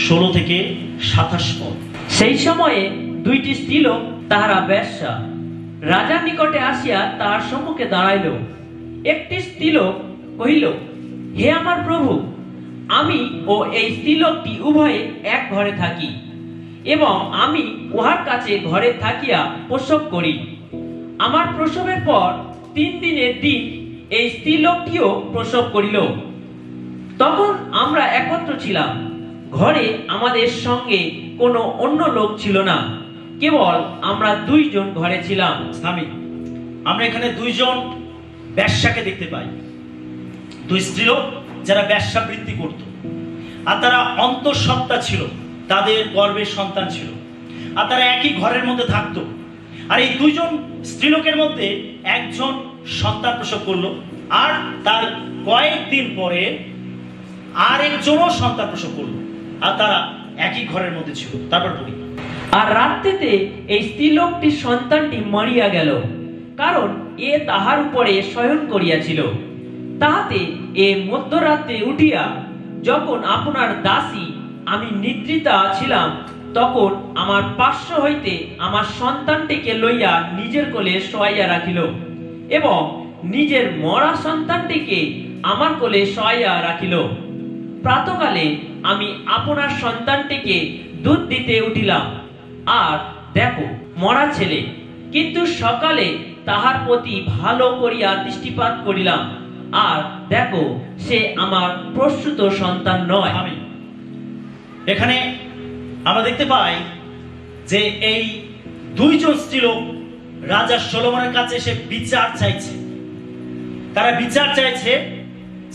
16 থেকে 27 পদ। সেই সময়ে 2টি স্ত্রীলোক তাহারা বেশ্যা রাজার নিকটে আসিয়া তাহার সম্মুখে দাঁড়াইল। একটি স্ত্রীলোক কহিল, হে আমার প্রভু, আমি ও এই স্ত্রীলোকটি উভয়ে এক ঘরে থাকি এবং আমি উহার কাছে ঘরে থাকিয়া প্রসব করি। আমার প্রসবের পর 3 দিনের দিন এই স্ত্রীলোকটিও প্রসব করিল। তখন আমরা একত্র ছিলাম, ঘরে আমাদের সঙ্গে কোনো অন্য লোক ছিল না, কেবল আমরা 2 জন ঘরে ছিলাম। স্বামী, আমরা এখানে 2 জন বেশ্যাকে দেখতে পাই। 2 স্ত্রীলোক যারা বেশ্যাবৃত্তি করত, আর তারা অন্তঃসত্ত্বা ছিল, তাদের গর্ভের সন্তান ছিল, আর তারা একই ঘরের মধ্যে থাকতো। আর এই 2 জন স্ত্রীলোকের মধ্যে একজন সন্তান প্রসব করলো, আর তার কয়েকদিন পরে আর একজনও সন্তান প্রসব করলো, আর তারা একই ঘরের মধ্যে ছিল। তারপর বলি, আর রাত্রিতে এই স্ত্রীলোকটির সন্তানটি মরিয়া গেল, কারণ এ তাহার উপরে শয়ন করিয়াছিল। তাহাতে এ মধ্যরাত্রে উঠিয়া যখন আপনার দাসী আমি নিদ্রিতা ছিলাম, তখন আমার পার্শ্ব হইতে আমার সন্তানটিকে লইয়া নিজের কোলে শোয়াইয়া রাখিল, এবং নিজের মরা সন্তানটিকে আমার কোলে শোয়াইয়া রাখিল। প্রাতকালে আমি আপনার সন্তানটিকে দুধ দিতে উঠিলাম, আর দেখো মরা ছেলে, কিন্তু সকালে তাহার প্রতি ভালো করিয়া দৃষ্টিপাত করিলাম, আর দেখো সে আমার প্রসূত সন্তান নয়। আমি এখানে আমরা দেখতে পাই যে এই দুইজন স্ত্রীলোক রাজা সলোমনের কাছে এসে বিচার চাইছে। তারা বিচার চাইছে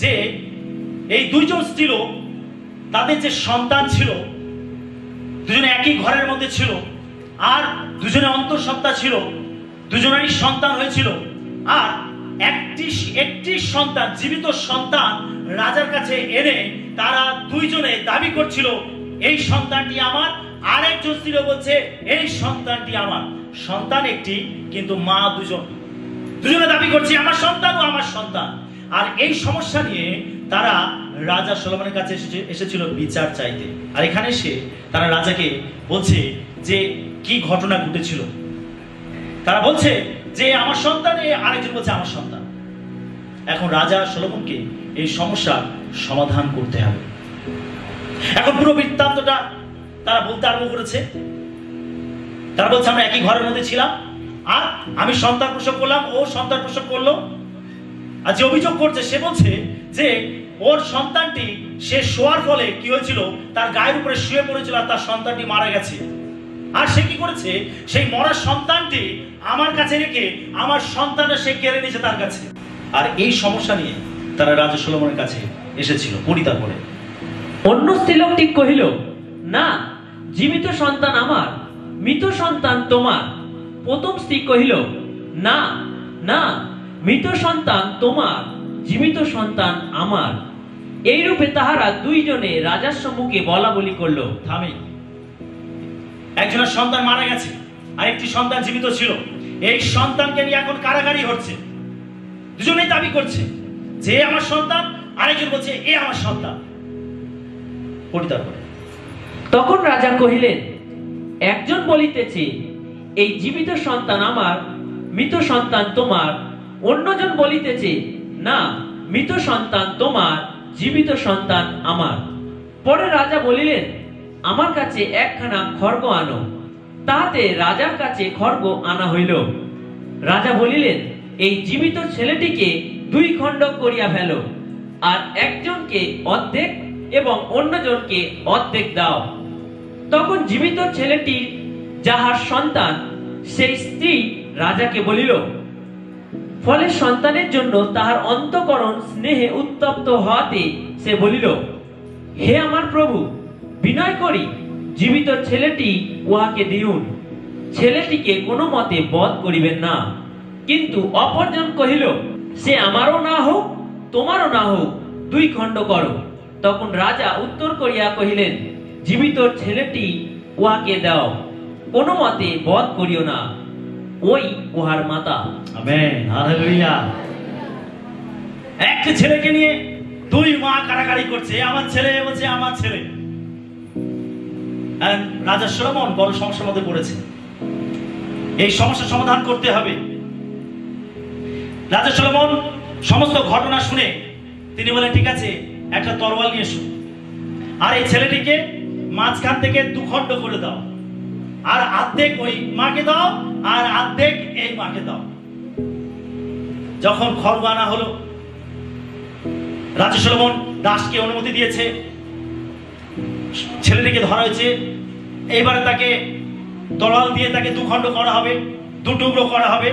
যে এই দুইজন স্ত্রীলোক, তাদের যে সন্তান ছিল, দুজনে একই ঘরের মধ্যে ছিল, আর দুজনে অন্তঃসত্ত্বা ছিল, দুজনেরই সন্তান হয়েছিল, আর একটি সন্তান, জীবিত সন্তান রাজার কাছে এনে তারা দুইজনে দাবি করছিল এই সন্তানটি আমার। আরেকজন স্ত্রী বলছে এই সন্তানটি আমার। সন্তান একটি, কিন্তু মা দুজনে দাবি করছে আমার সন্তান ও আমার সন্তান। আর এই সমস্যা নিয়ে তারা রাজা সলোমনের কাছে এসেছিল বিচার চাইতে। আর এখানে এসে তারা রাজাকে বলছে যে কি ঘটনা ঘটেছিল। তারা বলছে যে আমার সন্তান, আরেকজন বলছে আমার সন্তান। এখন রাজা সলোমনকে এই সমস্যার সমাধান করতে হবে। এখন পুরো বৃত্তান্তটা তারা বলতে আরম্ভ করেছে। তারা বলছে আমরা একই ঘরের মধ্যে ছিলাম, আর আমি সন্তান প্রসব করলাম, ও সন্তান প্রসব করলো। আর যে অভিযোগ করছে সে বলছে যে ওর সন্তানটি সে শোয়ার ফলে কি হয়েছিল, তার গায়ের উপরে শুয়ে পড়েছিল, আর তার সন্তানটি মারা গেছে। আর সে কি করেছে, সেই মরা সন্তানটি আমার কাছে রেখে আমার সন্তানটা সে কেড়ে নিয়েছে তার কাছে। আর এই সমস্যা নিয়ে তারা রাজা সলোমনের কাছে এসেছিল পরিতা করে। অন্য স্ত্রীলোকটি কহিল, না, জীবিত সন্তান আমার, মৃত সন্তান তোমার। প্রথম স্ত্রী কহিল, না না, মৃত সন্তান তোমার, জীবিত সন্তান আমার। এইরূপে তাহারা দুইজনে রাজার সম্মুখে বলা বলি করলো। থামি, একজনের সন্তান মারা গেছে, আরেকটি সন্তান জীবিত ছিল। এই সন্তানকে নিয়ে এখন কারাগারি হচ্ছে। দুজনেই দাবি করছে যে আমার সন্তান, আরেকজন বলছে এ আমার সন্তান। পরিতার করে। তখন রাজা কহিলেন, একজন বলিতেছে এই জীবিত সন্তান আমার, মৃত সন্তান তোমার। অন্যজন বলিতেছে, না, মৃত সন্তান তোমার, জীবিত সন্তান আমার। পরে রাজা বলিলেন, আমার কাছে একখানা খড়গ আনো। তাহাতে রাজার কাছে খড়গ আনা হইল। রাজা বলিলেন, এই জীবিত ছেলেটিকে দুই খণ্ড করিয়া ফেলো, আর একজনকে অর্ধেক এবং অন্যজনকে অর্ধেক দাও। তখন জীবিত ছেলেটির যাহার সন্তান, সেই স্ত্রী রাজাকে বলিল, ফলে সন্তানের জন্য তাহার অন্তঃকরণ স্নেহে উত্তপ্ত হওয়াতে সে বলিল, হে আমার প্রভু, বিনয় করি জীবিত ছেলেটি উহাকে দিউন। ছেলেটিকে কোনো মতে বধ করিবেন না। কিন্তু অপরজন কহিল, সে আমারও না হোক, তোমারও না হোক, দুই খণ্ড করো। তখন রাজা উত্তর করিয়া কহিলেন, জীবিত ছেলেটি উহাকে দাও, কোনো মতে বধ করিও না, ওই উহার মাতা। Amen, hallelujah. একটা ছেলেকে নিয়ে দুই মা কারাকারি করছে, আমার ছেলে বলছে আমার ছেলে। রাজা সলোমন বড় সমস্যার মধ্যে পড়েছে। এই সমস্যার সমাধান করতে হবে। রাজা সলোমন সমস্ত ঘটনা শুনে তিনি বলেন, ঠিক আছে, একটা তরোয়াল নিয়ে এসো, আর এই ছেলেটিকে মাঝখান থেকে দুখণ্ড করে দাও, আর অর্ধেক ওই মাকে দাও, আর অর্ধেক এই মাকে দাও। যখন খড়গ আনা হলো, রাজা সলোমন দাসকে অনুমতি দিয়েছে, ছেলেটিকে ধরা হয়েছে। এইবারে তাকে তরোয়াল দিয়ে তাকে দুখণ্ড করা হবে, দু টুকরো করা হবে।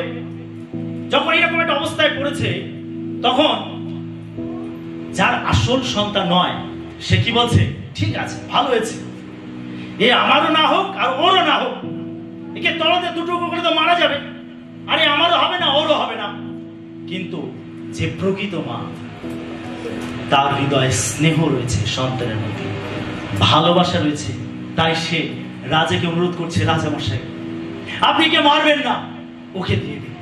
যখন এরকম একটা অবস্থায় পড়েছে, তখন যার আসল সন্তান নয় সে কি বলছে, ঠিক আছে, ভালো হয়েছে, এ আমারও না হোক আর ওরও না হোক, একে তরোয়ালে দু টুকরো করে তো মারা যাবে, আরে আমারও হবে না, ওরও হবে না। কিন্তু যে প্রকৃত মা, তার হৃদয়ে স্নেহ রয়েছে, সন্তানের মধ্যে ভালোবাসা রয়েছে, তাই সে রাজাকে অনুরোধ করছে, রাজা মশাই আপনি কে মারবেন না, ওকে দিয়ে দিন,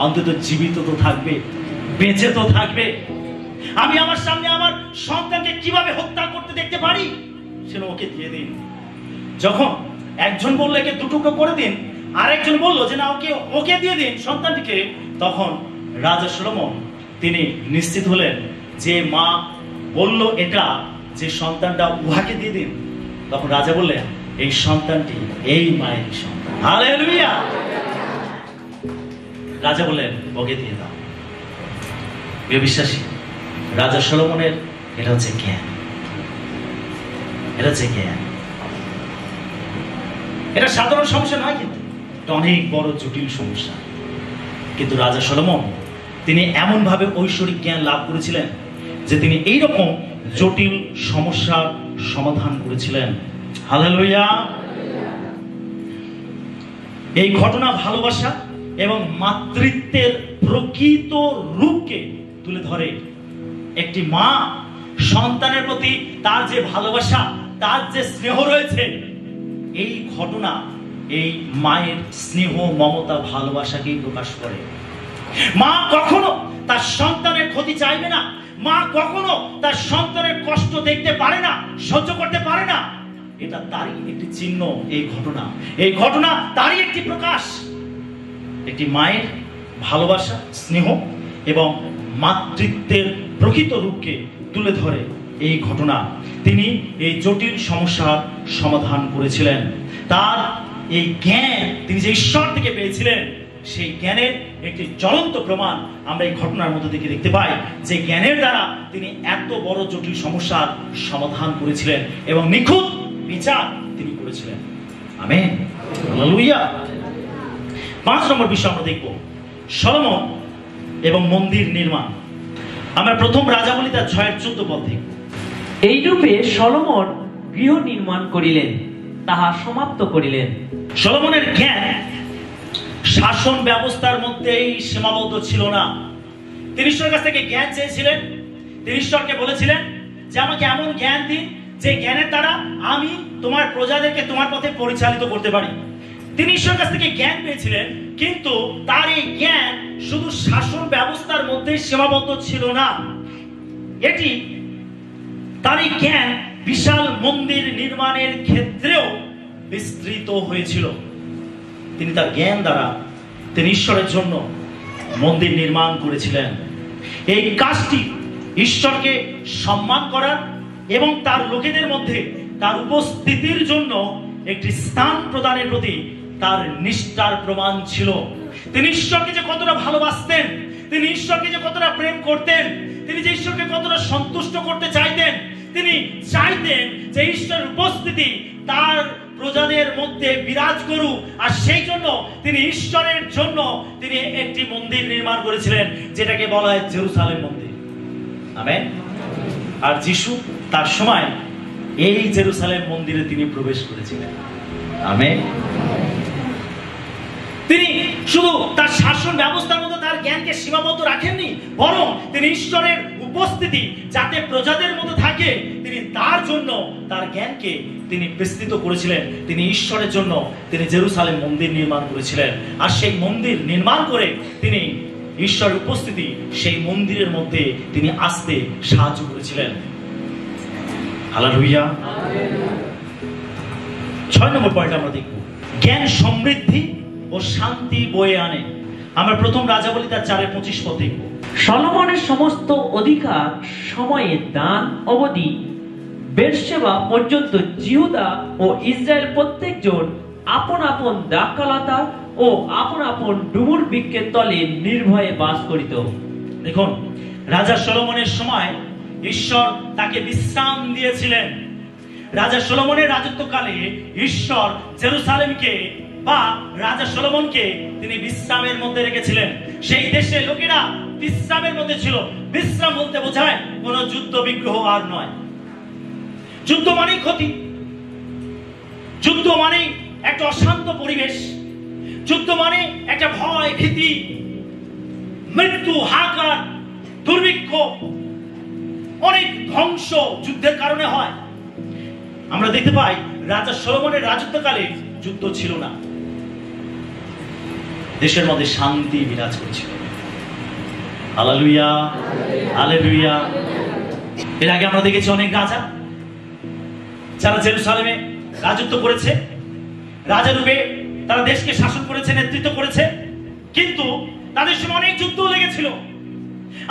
অন্তত জীবিত তো থাকবে, বেঁচে তো থাকবে। আমি আমার সামনে আমার সন্তানকে কিভাবে হত্যা করতে দেখতে পারি, সেটা ওকে দিয়ে দিন। যখন একজন বলল একে দুটুকরো করে দিন, আরেকজন বলল যে না ওকে দিয়ে দিন সন্তানটিকে, তখন রাজা সলোমন তিনি নিশ্চিত হলেন যে মা বলল এটা, যে সন্তানটা উহাকে দিয়ে দিন। তখন রাজা বললেন এই সন্তানটি এই মায়ের সন্তান। হালেলুয়া। রাজা বললেন ওকে দিয়ে দাও। প্রিয় বিশ্বাসী, রাজা সলোমনের এটা হচ্ছে জ্ঞান, এটা হচ্ছে জ্ঞান। এটা সাধারণ সমস্যা নয়, কিন্তু এটা অনেক বড় জটিল সমস্যা। কিন্তু রাজা সলোমন তিনি এমন ভাবে ঐশ্বরিক জ্ঞান লাভ করেছিলেন যে তিনি এইরকম জটিল সমস্যার সমাধান করেছিলেন। হালেলুয়া। এই ঘটনা ভালোবাসা এবং মাতৃত্বের প্রকৃত রূপকে তুলে ধরে। একটি মা সন্তানের প্রতি তার যে ভালোবাসা, তার যে স্নেহ রয়েছে, এই ঘটনা এই মায়ের স্নেহ, মমতা, ভালোবাসাকেই প্রকাশ করে। মা কখনো তার সন্তানের ক্ষতি চাইবে না, মা কখনো তার সন্তানের কষ্ট দেখতে পারে না, সহ্য করতে পারে না। এটা তারই একটি চিহ্ন। এই ঘটনা তারই একটি প্রকাশ। একটি মায়ের ভালোবাসা, স্নেহ এবং মাতৃত্বের প্রকৃত রূপকে তুলে ধরে এই ঘটনা। তিনি এই জটিল সমস্যার সমাধান করেছিলেন। তার এই জ্ঞান তিনি যে ঈশ্বর থেকে পেয়েছিলেন, সেই জ্ঞানের একটি জ্বলন্ত প্রমাণ আমরা এই ঘটনার মধ্যে থেকে দেখতে পাই, যে জ্ঞানের দ্বারা তিনি এত বড় জটিল সমস্যার সমাধান করেছিলেন এবং নিখুঁত বিচার তিনি করেছিলেন। Amen, hallelujah. 5 নম্বর বিষয় আমরা দেখব সলোমন এবং মন্দির নির্মাণ। আমরা প্রথম রাজাবলী তার 6-14 পদ দেখব। এইরূপে সলোমন গৃহ নির্মাণ করিলেন, তাহা সমাপ্ত করিলেন। সলোমনের জ্ঞান শাসন ব্যবস্থার মধ্যেই সীমাবদ্ধ ছিল না। তিনি ঈশ্বরের কাছ থেকে জ্ঞান চেয়েছিলেন। তিনি ঈশ্বরকে বলেছিলেন যে আমাকে এমন জ্ঞান দিন যে জ্ঞানের দ্বারা আমি তোমার প্রজাদেরকে তোমার পথে পরিচালিত করতে পারি। তিনি ঈশ্বরের কাছ থেকে জ্ঞান পেয়েছিলেন, কিন্তু তার এই জ্ঞান শুধু শাসন ব্যবস্থার মধ্যেই সীমাবদ্ধ ছিল না। এটি তার এই জ্ঞান বিশাল মন্দির নির্মাণের ক্ষেত্রেও বিস্তৃত হয়েছিল। তিনি তার জ্ঞান দ্বারা তিনি ঈশ্বরের জন্য মন্দির নির্মাণ করেছিলেন। এই কাজটি ঈশ্বরকে সম্মান করার এবং তার লোকেদের মধ্যে তার উপস্থিতির জন্য একটি স্থান প্রদানের প্রতি তার নিষ্ঠার প্রমাণ ছিল। তিনি ঈশ্বরকে যে কতটা ভালোবাসতেন, তিনি ঈশ্বরকে যে কতটা প্রেম করতেন, তিনি যে ঈশ্বরকে কতটা সন্তুষ্ট করতে চাইতেন, তিনি চাইতেন যে ঈশ্বরের উপস্থিতি তার প্রজাদের মধ্যে বিরাজ করুক। আর সেই জন্য তিনি ঈশ্বরের জন্য তিনি একটি মন্দির নির্মাণ করেছিলেন, যেটাকে বলা হয় জেরুসালেম মন্দির। আমেন। আর যিশু তার সময় এই জেরুসালেম মন্দিরে তিনি প্রবেশ করেছিলেন। আমেন। তিনি শুধু তার শাসন ব্যবস্থার মধ্যে তার জ্ঞানকে সীমাবদ্ধ রাখেননি, বরং তিনি ঈশ্বরের উপস্থিতি যাতে প্রজাদের মধ্যে থাকে, তিনি তার জন্য তার জ্ঞানকে তিনি বিস্তৃত করেছিলেন। তিনি ঈশ্বরের জন্য তিনি জেরুসালেম মন্দির নির্মাণ করেছিলেন। আর সেই মন্দির নির্মাণ করে তিনি ঈশ্বরের উপস্থিতি সেই মন্দিরের মধ্যে তিনি আসতে সাহায্য করেছিলেন। হালেলুয়া। 6 নম্বর পয়েন্ট আমরা দেখব, জ্ঞান সমৃদ্ধি ও শান্তি বয়ে আনে। আমরা প্রথম রাজাবলী তার 4-25 পদ দেখব। সলোমনের সমস্ত অধিকার সময়ে দান অবধি বেরশেবা পর্যন্ত জিহুদা ও ইসরায়েল প্রত্যেকজন আপন আপন দ্রাক্ষালতা ও আপন আপন ডুমুর বৃক্ষের তলে নির্ভয়ে বাস করিত। দেখুন, রাজা সলোমনের সময় ঈশ্বর তাকে বিশ্রাম দিয়েছিলেন। রাজা সলোমনের রাজত্বকালে ঈশ্বর জেরুসালেমকে বা রাজা সলোমনকে তিনি বিশ্রামের মধ্যে রেখেছিলেন। সেই দেশে লোকেরা বিশ্রামের মধ্যে ছিল। বিশ্রাম বলতে বোঝায় কোন যুদ্ধ বিগ্রহ আর নয়। যুদ্ধ মানেই ক্ষতি, যুদ্ধ মানে একটা অশান্ত পরিবেশ, যুদ্ধ মানে একটা ভয়, ভীতি, মৃত্যু, হাহাকার, দুর্ভিক্ষ, অনেক ধ্বংস যুদ্ধের কারণে হয়। আমরা দেখতে পাই রাজা সলোমনের রাজত্বকালে যুদ্ধ ছিল না, দেশের মধ্যে শান্তি বিরাজ করছিল। Hallelujah, hallelujah. এর আগে আমরা দেখেছি অনেক রাজা যারা জেরুসালেমে রাজত্ব করেছে, রাজা রূপে তারা দেশকে শাসন করেছে, নেতৃত্ব করেছে, কিন্তু তাদের সময় অনেক যুদ্ধ লেগেছিল।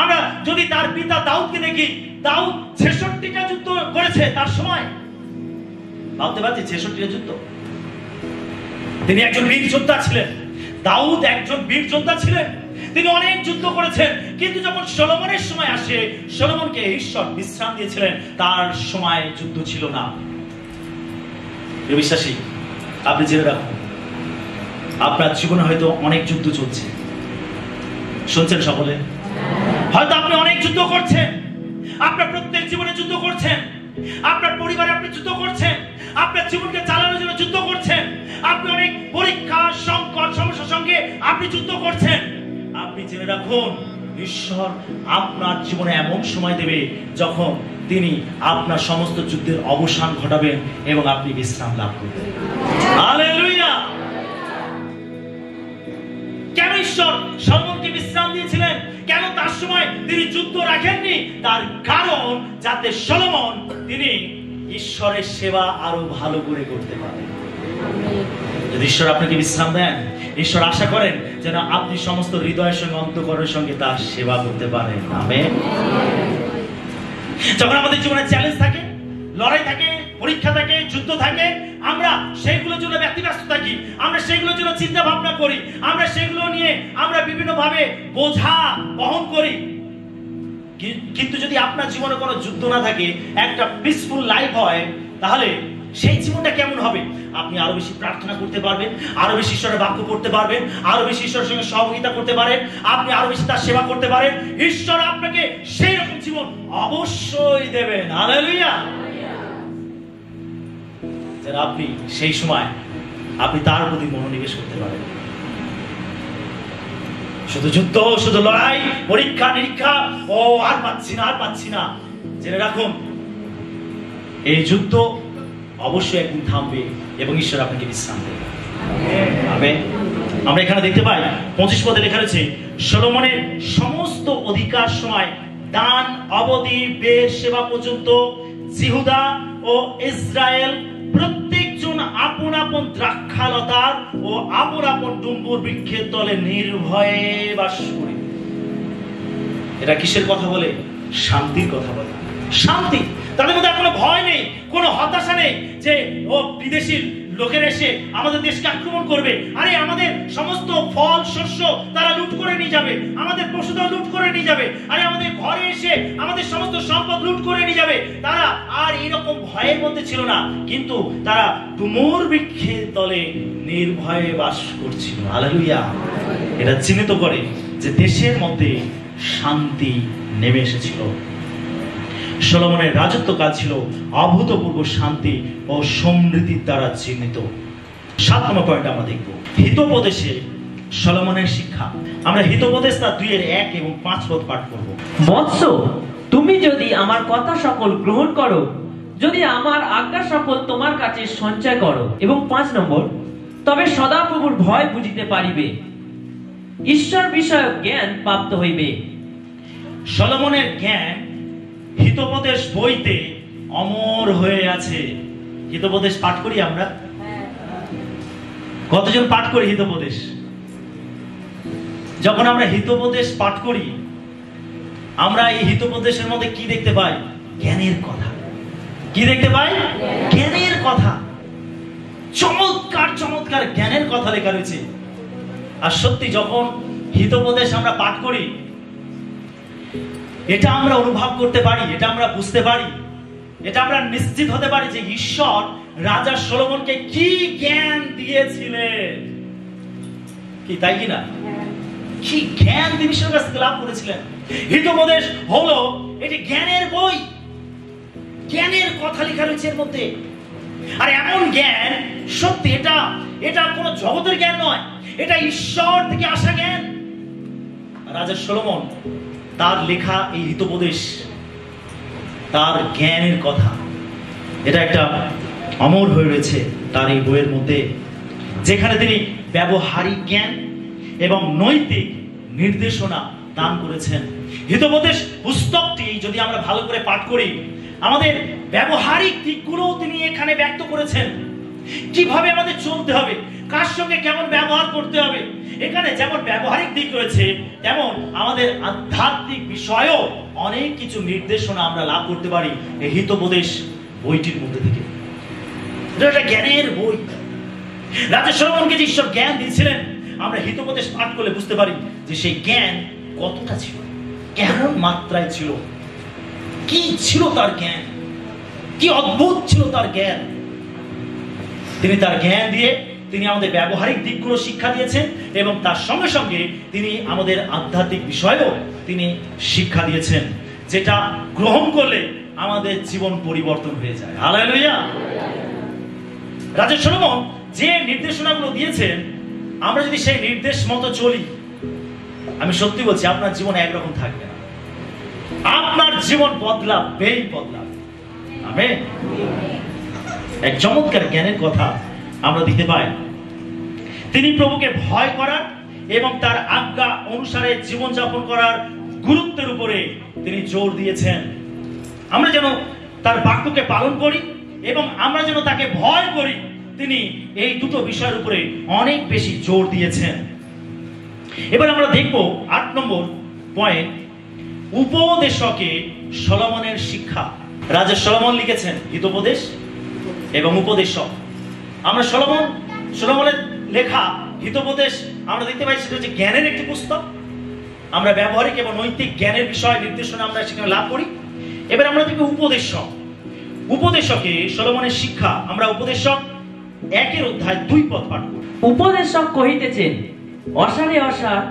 আমরা যদি তার পিতা দাউদকে দেখি, দাউদ 66টা যুদ্ধ করেছে তার সময়। ভাবতে পারছি 66টা যুদ্ধ। তিনি একজন বীর যোদ্ধা ছিলেন, দাউদ একজন বীর যোদ্ধা ছিলেন, তিনি অনেক যুদ্ধ করেছেন। কিন্তু যখন সলোমনের সময় আসে, সলোমনকে ঈশ্বর বিশ্রাম দিয়েছিলেন, তার সময় যুদ্ধ ছিল না। বিশ্বাসী, আপনি জেনে রাখুন, আপনার জীবনে হয়তো অনেক যুদ্ধ চলছে। শুনছেন সকলে? হয়তো আপনি অনেক যুদ্ধ করছেন, আপনার প্রত্যেক জীবনে যুদ্ধ করছেন, আপনার পরিবারে আপনি যুদ্ধ করছেন, আপনার জীবনকে চালানোর জন্য যুদ্ধ করছেন, আপনি অনেক পরীক্ষা, সংকট, সমস্যার সঙ্গে আপনি যুদ্ধ করছেন। আপনি জেনে রাখুন, ঈশ্বর আপনার জীবনে এমন সময় দেবে যখন তিনি আপনার সমস্ত যুদ্ধের অবসান ঘটাবেন এবং আপনি বিশ্রাম লাভ করবেন। হালেলুয়া। কেন ঈশ্বর সলোমনকে বিশ্রাম দিয়েছিলেন? কেন তার সময় তিনি যুদ্ধ রাখেননি? তার কারণ যাতে সলোমন তিনি ঈশ্বরের সেবা আরো ভালো করে করতে পারেন। যদি ঈশ্বর আপনাকে বিশ্রাম দেন, ঈশ্বর আশা করেন যেন আপনি সমস্ত হৃদয়ের সঙ্গে, অন্তঃকরণের সঙ্গে তার সেবা করতে পারেন। আমেন। যখন আমাদের জীবনে চ্যালেঞ্জ থাকে, লড়াই থাকে, পরীক্ষা থাকে, যুদ্ধ থাকে, আমরা সেইগুলোর জন্য ব্যতিব্যস্ত থাকি, আমরা সেগুলোর জন্য চিন্তা ভাবনা করি, আমরা সেগুলো নিয়ে আমরা বিভিন্ন ভাবে বোঝা বহন করি। কিন্তু যদি আপনার জীবনে কোনো যুদ্ধ না থাকে, একটা পিসফুল লাইফ হয়, তাহলে সেই জীবনটা কেমন হবে? আপনি আরো বেশি প্রার্থনা করতে পারবেন, আরো বেশি ঈশ্বরের বাক্য পড়তে পারবেন, আরো বেশি ঈশ্বরের সঙ্গে সহযোগিতা করতে পারেন, আপনি আরো বেশি তার সেবা করতে পারেন। ঈশ্বর আপনাকে সেই রকম জীবন অবশ্যই দেবেন। হালেলুয়া। যেন আপনি সেই সময় আপনি তার প্রতি মনোনিবেশ করতে পারেন। শুধু যুদ্ধ, শুধু লড়াই, পরীক্ষা নিরীক্ষা, ও আর পাচ্ছি না, আর পাচ্ছি না। জেনে রাখুন, এই যুদ্ধ অবশ্যই একদিন থামবে এবং ঈশ্বর আপনাকে বিশ্রাম দেবে। আমেন। আমরা এখানে দেখতে পাই 25 পদে লেখা রয়েছে, সলোমনের সমস্ত অধিকার সময় দান অবধি বেরশেবা পর্যন্ত জিহুদা ও ইসরায়েল প্রত্যেকজন আপন আপন দ্রাক্ষালতার ও আপন আপন ডুম্বুর বৃক্ষের তলে নির্ভয়ে বাস করে। এটা কিসের কথা বলে? শান্তির কথা বলে। শান্তি। তাদের মধ্যে কোনো ভয় নেই, কোনো হতাশা নেই যে ও বিদেশি লোকের এসে আমাদের দেশকে আক্রমণ করবে, আরে আমাদের সমস্ত ফল শস্য তারা লুট করে নিয়ে যাবে, আমাদের পশুধন লুট করে নিয়ে যাবে, আরে আমাদের ঘরে এসে আমাদের সমস্ত সম্পদ লুট করে নিয়ে যাবে। তারা আর এরকম ভয়ের মধ্যে ছিল না, কিন্তু তারা ডুমুর বৃক্ষের তলে নির্ভয়ে বাস করছিল। হালেলুয়া। এটা চিহ্নিত করে যে দেশের মধ্যে শান্তি নেমে এসেছিল। সলোমনের রাজত্বকাল ছিল অভূতপূর্ব শান্তি ও সমৃদ্ধির দ্বারা চিহ্নিত। 7 নম্বর পয়েন্ট আমরা দেখব, হিতোপদেশে সলোমনের শিক্ষা। আমরা হিতোপদেশ তার 2:1 এবং 5 পদ পাঠ করব। বৎস, তুমি যদি আমার কথা সকল গ্রহণ করো, যদি আমার আজ্ঞা সকল তোমার কাছে সঞ্চয় করো, এবং 5 নম্বর, তবে সদাপ্রভুর ভয় বুঝিতে পারিবে, ঈশ্বর বিষয়ক জ্ঞান প্রাপ্ত হইবে। সলোমনের জ্ঞান হিতোপদেশ বইতে অমর হয়ে আছে। হিতোপদেশ পাঠ করি আমরা? কতজন পাঠ করি হিতোপদেশ? যখন আমরা হিতোপদেশ পাঠ করি, আমরা এই হিতোপদেশের মধ্যে কি দেখতে পাই? জ্ঞানের কথা। কি দেখতে পাই? জ্ঞানের কথা। চমৎকার চমৎকার জ্ঞানের কথা লেখা রয়েছে। আর সত্যি যখন হিতোপদেশ আমরা পাঠ করি, এটা আমরা অনুভব করতে পারি, এটা আমরা বুঝতে পারি, এটা আমরা নিশ্চিত হতে পারি যে ঈশ্বর রাজা সলোমনকে কি জ্ঞান দিয়েছিলেন। কি তাই কিনা? কি জ্ঞান তিনি ঈশ্বরের কাছ থেকে লাভ করেছিলেন। হিতোপদেশ হলো এটি জ্ঞানের বই, জ্ঞানের কথা লেখা রয়েছে এর মধ্যে। আর এমন জ্ঞান, সত্যি এটা কোনো জগতের জ্ঞান নয়, এটা ঈশ্বর থেকে আসা জ্ঞান। রাজা সলোমন তার লেখা এই হিতোপদেশ, তার জ্ঞানের কথা, এটা একটা অমর হয়ে রয়েছে তার এই বইয়ের মধ্যে, যেখানে তিনি ব্যবহারিক জ্ঞান এবং নৈতিক নির্দেশনা দান করেছেন হিতোপদেশ পুস্তকটি যদি আমরা ভালো করে পাঠ করি, আমাদের ব্যবহারিক দিকগুলো তিনি এখানে ব্যক্ত করেছেন। কিভাবে আমাদের চলতে হবে, কার সঙ্গে কেমন ব্যবহার করতে হবে, এখানে যেমন ব্যবহারিক দিক রয়েছে, তেমন আমাদের আধ্যাত্মিক বিষয়েও অনেক কিছু নির্দেশনা আমরা লাভ করতে পারি এই হিতোপদেশ বইটির মধ্যে থেকে। এটা একটা জ্ঞানের বই। রাজা সলোমনকে যে ঈশ্বর জ্ঞান দিয়েছিলেন, আমরা হিতোপদেশ পাঠ করলে বুঝতে পারি যে সেই জ্ঞান কতটা ছিল, কেমন মাত্রায় ছিল, কি ছিল তার জ্ঞান, কি অদ্ভুত ছিল তার জ্ঞান। তিনি তার জ্ঞান দিয়ে তিনি আমাদের ব্যবহারিক দিকগুলো শিক্ষা দিয়েছেন, এবং তার সঙ্গে সঙ্গে তিনি আমাদের আধ্যাত্মিক বিষয়েও তিনি শিক্ষা দিয়েছেন, যেটা গ্রহণ করলে আমাদের জীবন পরিবর্তন হয়ে যায়। হালেলুয়া। রাজা সলোমন যে নির্দেশনাগুলো দিয়েছেন, আমরা যদি সেই নির্দেশ মতো চলি, আমি সত্যি বলছি আপনার জীবন একরকম থাকবে না, আপনার জীবন বদলাবেই বদলাবে। আমেন। এক চমৎকার জ্ঞানের কথা আমরা দিতে পাই। তিনি প্রভুকে ভয় করার এবং তার আজ্ঞা অনুসারে জীবনযাপন করার গুরুত্বের উপরে তিনি জোর দিয়েছেন। আমরা যেন তার বাক্যকে পালন করি এবং আমরা যেন তাকে ভয় করি, তিনি এই দুটো বিষয়ের উপরে অনেক বেশি জোর দিয়েছেন। এবার আমরা দেখব 8 নম্বর পয়েন্ট, উপদেশকে সলোমনের শিক্ষা। রাজা সলোমন লিখেছেন হিতোপদেশ এবং উপদেশক। আমরা সলোমনের লেখা হিতোপদেশ আমরা দেখতে পাই, সেটা হচ্ছে জ্ঞানের একটি পুস্তক। আমরা ব্যবহারিক এবং নৈতিক জ্ঞানের বিষয় নির্দেশনা আমরা সেখানে লাভ করি। এবার আমরা দেখব উপদেশকে সলোমনের শিক্ষা। আমরা উপদেশক 1 অধ্যায় 2 পদ পাঠ করি। উপদেশক কহিতেছেন, অসারে অসার,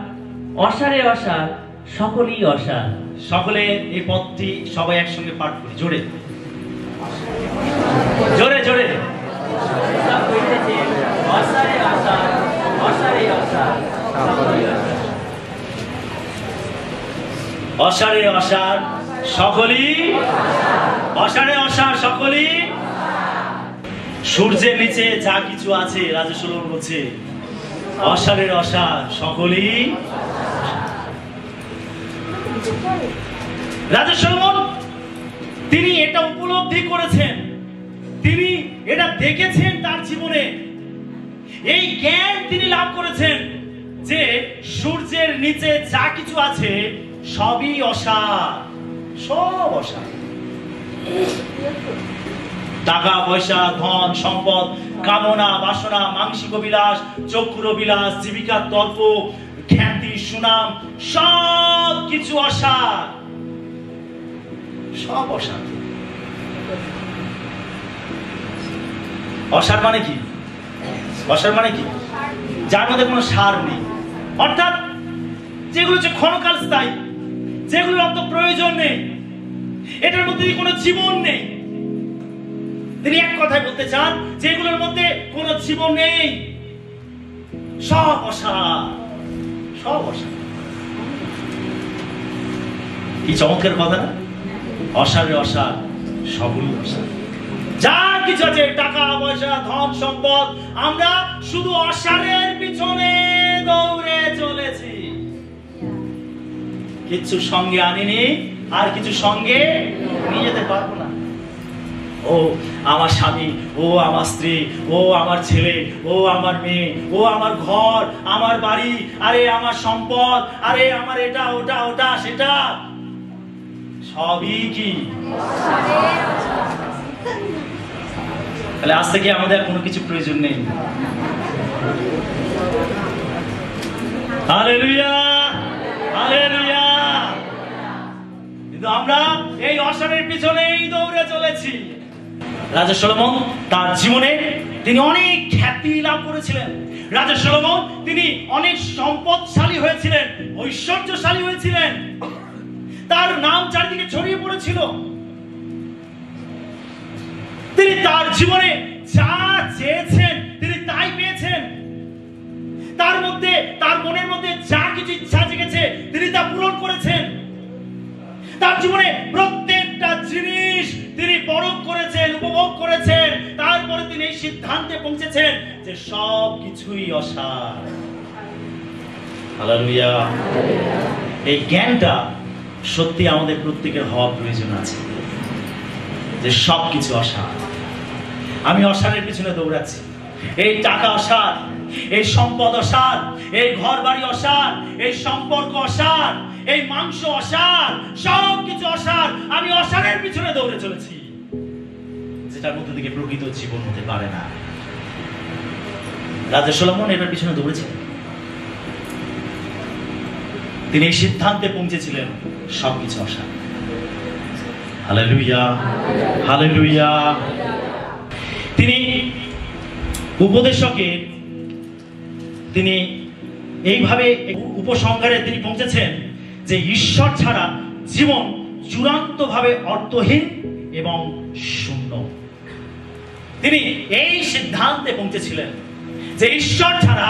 অসারে অসার, সকলেই অসার। সকলে এই পদটি সবাই একসঙ্গে পাঠ করি, জোরে জোরে জোরে। অসারে অসার, অসারে অসার, অসারে অসার সকলই, অসারে অসার সকলই। সূর্যের নিচে যা কিছু আছে, রাজা সলোমন বলছে অসারের অসার সকলই। রাজা সলোমন তিনি এটা উপলব্ধি করেছেন, তিনি এটা দেখেছেন তার জীবনে। এই জ্ঞান তিনি লাভ করেছেন যে সূর্যের নিচে যা কিছু আছে সবই অসার, সব অসার। টাকা পয়সা, ধন সম্পদ, কামনা বাসনা, মানসিক বিলাস, চক্ষুর বিলাস, জীবিকার তর্ক, খ্যাতি সুনাম, সব কিছু অসার, সব অসার। অসার মানে কি? অসার মানে কি? যার মধ্যে কোনো সার নেই, অর্থাৎ যেগুলো হচ্ছে ক্ষণকাল স্থায়ী, যেগুলোর অত প্রয়োজন নেই, এটার মধ্যে কোনো জীবন নেই। তিনি এক কথায় বলতে চান যে এগুলোর মধ্যে কোনো জীবন নেই, সব অসার, সব অসার। কি চমৎকার কথা না? অসারে অসার, সবই অসার। যা কিছু আছে, টাকা পয়সা, ধন সম্পদ, আমরা শুধু অসারের পিছনে দৌড়ে চলেছি, কিছু সঙ্গে আনিনি, আর কিছু সঙ্গে নিয়ে যেতে পারবো না। ও আমার স্বামী, ও আমার স্ত্রী, ও আমার ছেলে, ও আমার মেয়ে, ও আমার ঘর, আমার বাড়ি, আরে আমার সম্পদ, আরে আমার এটা ওটা ওটা সেটা, সবই কি? তাহলে আজ থেকে আমাদের কোনো কিছু প্রয়োজন নেই। Hallelujah, hallelujah. কিন্তু আমরা এই অসারের পিছনেই দৌড়ে চলেছি। রাজা সলোমন তার জীবনে তিনি অনেক খ্যাতি লাভ করেছিলেন। রাজা সলোমন তিনি অনেক সম্পদশালী হয়েছিলেন, ঐশ্বর্যশালী হয়েছিলেন, তার নাম চারিদিকে ছড়িয়ে পড়েছিল। তিনি তার জীবনে যা চেয়েছেন তিনি তাই পেয়েছেন। তার মধ্যে, তার মনের মধ্যে যা কিছু ইচ্ছা জেগেছে তিনি তা পূরণ করেছেন। তার জীবনে প্রত্যেকটা জিনিস তিনি পরখ করেছেন, উপভোগ করেছেন। তারপরে তিনি এই সিদ্ধান্তে পৌঁছেছেন যে সব কিছুই অসার। হালেলুয়া। এই জ্ঞানটা সত্যি আমাদের প্রত্যেকের হওয়া প্রয়োজন আছে, যে সবকিছু অসার। আমি অসারের পিছনে দৌড়াচ্ছি, এই টাকা অসার, এই সম্পদ অসার, এই ঘর বাড়ি অসার, এই সম্পর্ক অসার, এই মাংস অসার, সবকিছু অসার। আমি অসারের পিছনে দৌড়ে চলেছি, যেটার মধ্যে থেকে প্রকৃত জীবন হতে পারে না। রাজা সলোমন এটার পিছনে দৌড়েছেন। তিনি এই সিদ্ধান্তে পৌঁছেছিলেন সবকিছু অসার। Hallelujah, hallelujah. তিনি উপদেশকে তিনি এইভাবে উপসংহারে তিনি পৌঁছেছেন যে ঈশ্বর ছাড়া জীবন চূড়ান্তভাবে অর্থহীন এবং শূন্য। তিনি এই সিদ্ধান্তে পৌঁছেছিলেন যে ঈশ্বর ছাড়া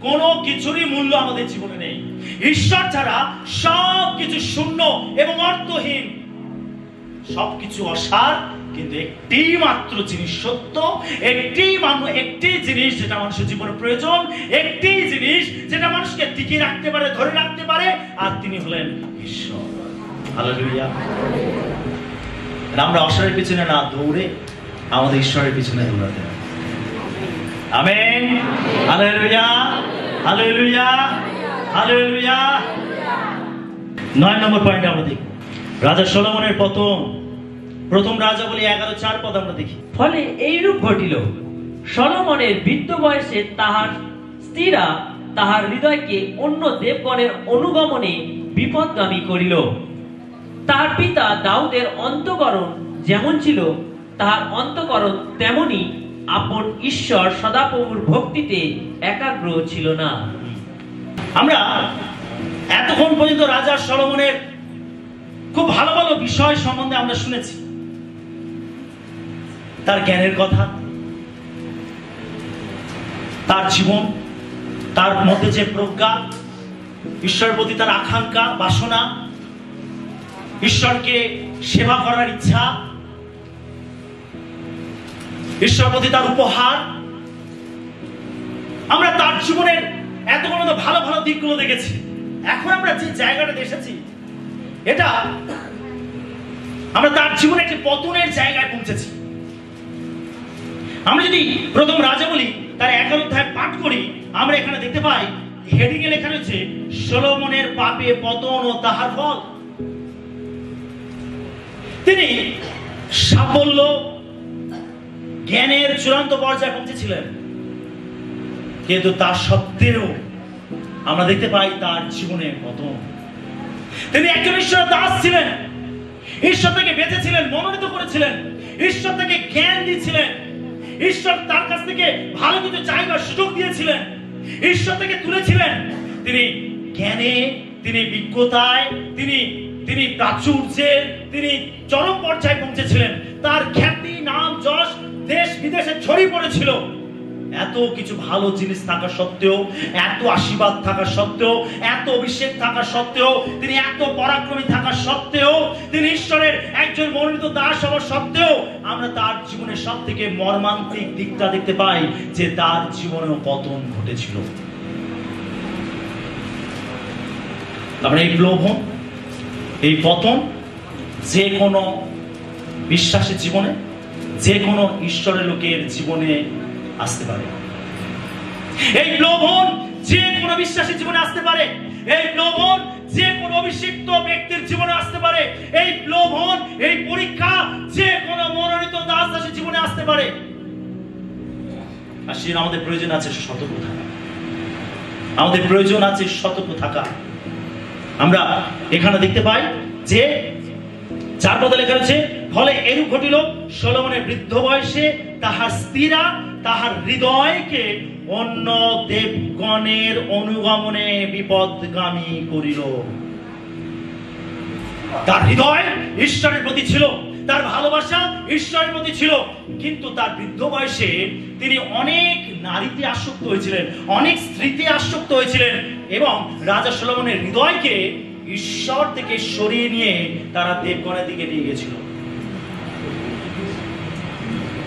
কোনো কিছুরই মূল্য আমাদের জীবনে নেই। ঈশ্বর ছাড়া সবকিছু শূন্য এবং অর্থহীন, সবকিছু অসার। কিন্তু একটি মাত্র জিনিস সত্য, একটি জিনিস যেটা মানুষের জীবনে প্রয়োজন, একটি জিনিস যেটা মানুষকে টিকিয়ে রাখতে পারে, ধরে রাখতে পারে, আর তিনি হলেন ঈশ্বর। হালেলুয়া। আমরা অসারের পিছনে না দৌড়ে আমাদের ঈশ্বরের পিছনে দৌড়াতে হবে। আমেন। Hallelujah, hallelujah, hallelujah. 9 নম্বর পয়েন্টে আমরা দেখি রাজা সলোমনের পতন। প্রথম রাজা বলি 11:4 পদ আমরা দেখি। ফলে এইরূপ ঘটিল, সলোমনের বৃদ্ধ বয়সে তাহার স্ত্রীরা তাহার হৃদয়কে অন্য দেবগণের অনুগমনে বিপদগামী করিল। তাহার পিতা দাউদের অন্তঃকরণ যেমন ছিল, তাহার অন্তঃকরণ তেমনি আপন ঈশ্বর সদাপ্রভুর ভক্তিতে একাগ্র ছিল না। আমরা এতক্ষণ পর্যন্ত রাজা সলোমনের খুব ভালো ভালো বিষয় সম্বন্ধে আমরা শুনেছি। তার জ্ঞানের কথা, তার জীবন, তার মধ্যে যে প্রজ্ঞা, ঈশ্বরের প্রতি তার আকাঙ্ক্ষা, বাসনা, ঈশ্বরকে সেবা করার ইচ্ছা, ঈশ্বরের প্রতি তার উপহার। আমরা তার জীবনের এতক্ষণ ভালো ভালো দিকগুলো দেখেছি। এখন আমরা যে জায়গাটা এসেছি, এটা আমরা তার জীবনে একটি পতনের জায়গায় পৌঁছেছি। আমরা যদি প্রথম রাজা বলি তার 11 অধ্যায় পাঠ করি, আমরা এখানে দেখতে পাই হেডিং এ লেখা রয়েছে সলোমনের পাপে পতন ও তাহার ফল। তিনি সাফল্য, জ্ঞানের চূড়ান্ত পর্যায়ে পৌঁছেছিলেন, কিন্তু তার সত্ত্বেও আমরা দেখতে পাই তার জীবনে পতন। তিনি একজন ঈশ্বরের দাস ছিলেন, ঈশ্বর তাকে বেঁচেছিলেন, মনোনীত করেছিলেন, ঈশ্বর তাকে জ্ঞান দিয়েছিলেন, ঈশ্বর তার কাছ থেকে ভালো কিছু চাইবার সুযোগ দিয়েছিলেন, ঈশ্বর তাকে তুলেছিলেন। তিনি জ্ঞানে, তিনি বিজ্ঞতায়, তিনি প্রাচুর্যে, তিনি চরম পর্যায়ে পৌঁছেছিলেন। তার খ্যাতি, নাম, যশ দেশ বিদেশে ছড়িয়ে পড়েছিল। এত কিছু ভালো জিনিস থাকা সত্ত্বেও, এত আশীর্বাদ থাকা সত্ত্বেও, এত অভিষেক থাকা সত্ত্বেও, তিনি এত পরাক্রমী থাকা সত্ত্বেও, তিনি ঈশ্বরের একজন মনোনীত দাস হওয়ার সত্ত্বেও, আমরা তার জীবনের সব থেকে মর্মান্তিক দিকটা দেখতে পাই যে তার জীবনেও পতন ঘটেছিল। তারপরে এই প্রলোভন, এই পতন যে কোনো বিশ্বাসের জীবনে, যে কোনো ঈশ্বরের লোকের জীবনে আসতে পারে। এই প্রলোভন যে কোনো বিশ্বাসীর জীবনে আসতে পারে। এই প্রলোভন যে কোনো অভিষিক্ত ব্যক্তির জীবনে আসতে পারে। এই প্রলোভন, এই পরীক্ষা যে কোনো মনোনীত দাস দাসীর জীবনে আসতে পারে। আর সেটা আমাদের প্রয়োজন আছে সতর্ক থাকা। আমাদের প্রয়োজন আছে সতর্ক থাকা। আমরা এখানে দেখতে পাই যে 4 পদে লেখা আছে, ফলে এরূপ ঘটিল, সলোমনের বৃদ্ধ বয়সে তাহার স্ত্রীরা তাহার হৃদয়কে অন্য দেবগণের অনুগমনে বিপদগামী করিল। তার হৃদয় ঈশ্বরের প্রতি ছিল, তার ভালোবাসা ঈশ্বরের প্রতি ছিল, কিন্তু তার বৃদ্ধ বয়সে তিনি অনেক নারীতে আসক্ত হয়েছিলেন, অনেক স্ত্রীতে আসক্ত হয়েছিলেন, এবং রাজা সলোমনের হৃদয়কে ঈশ্বর থেকে সরিয়ে নিয়ে তারা দেবগণের দিকে নিয়ে গেছিল।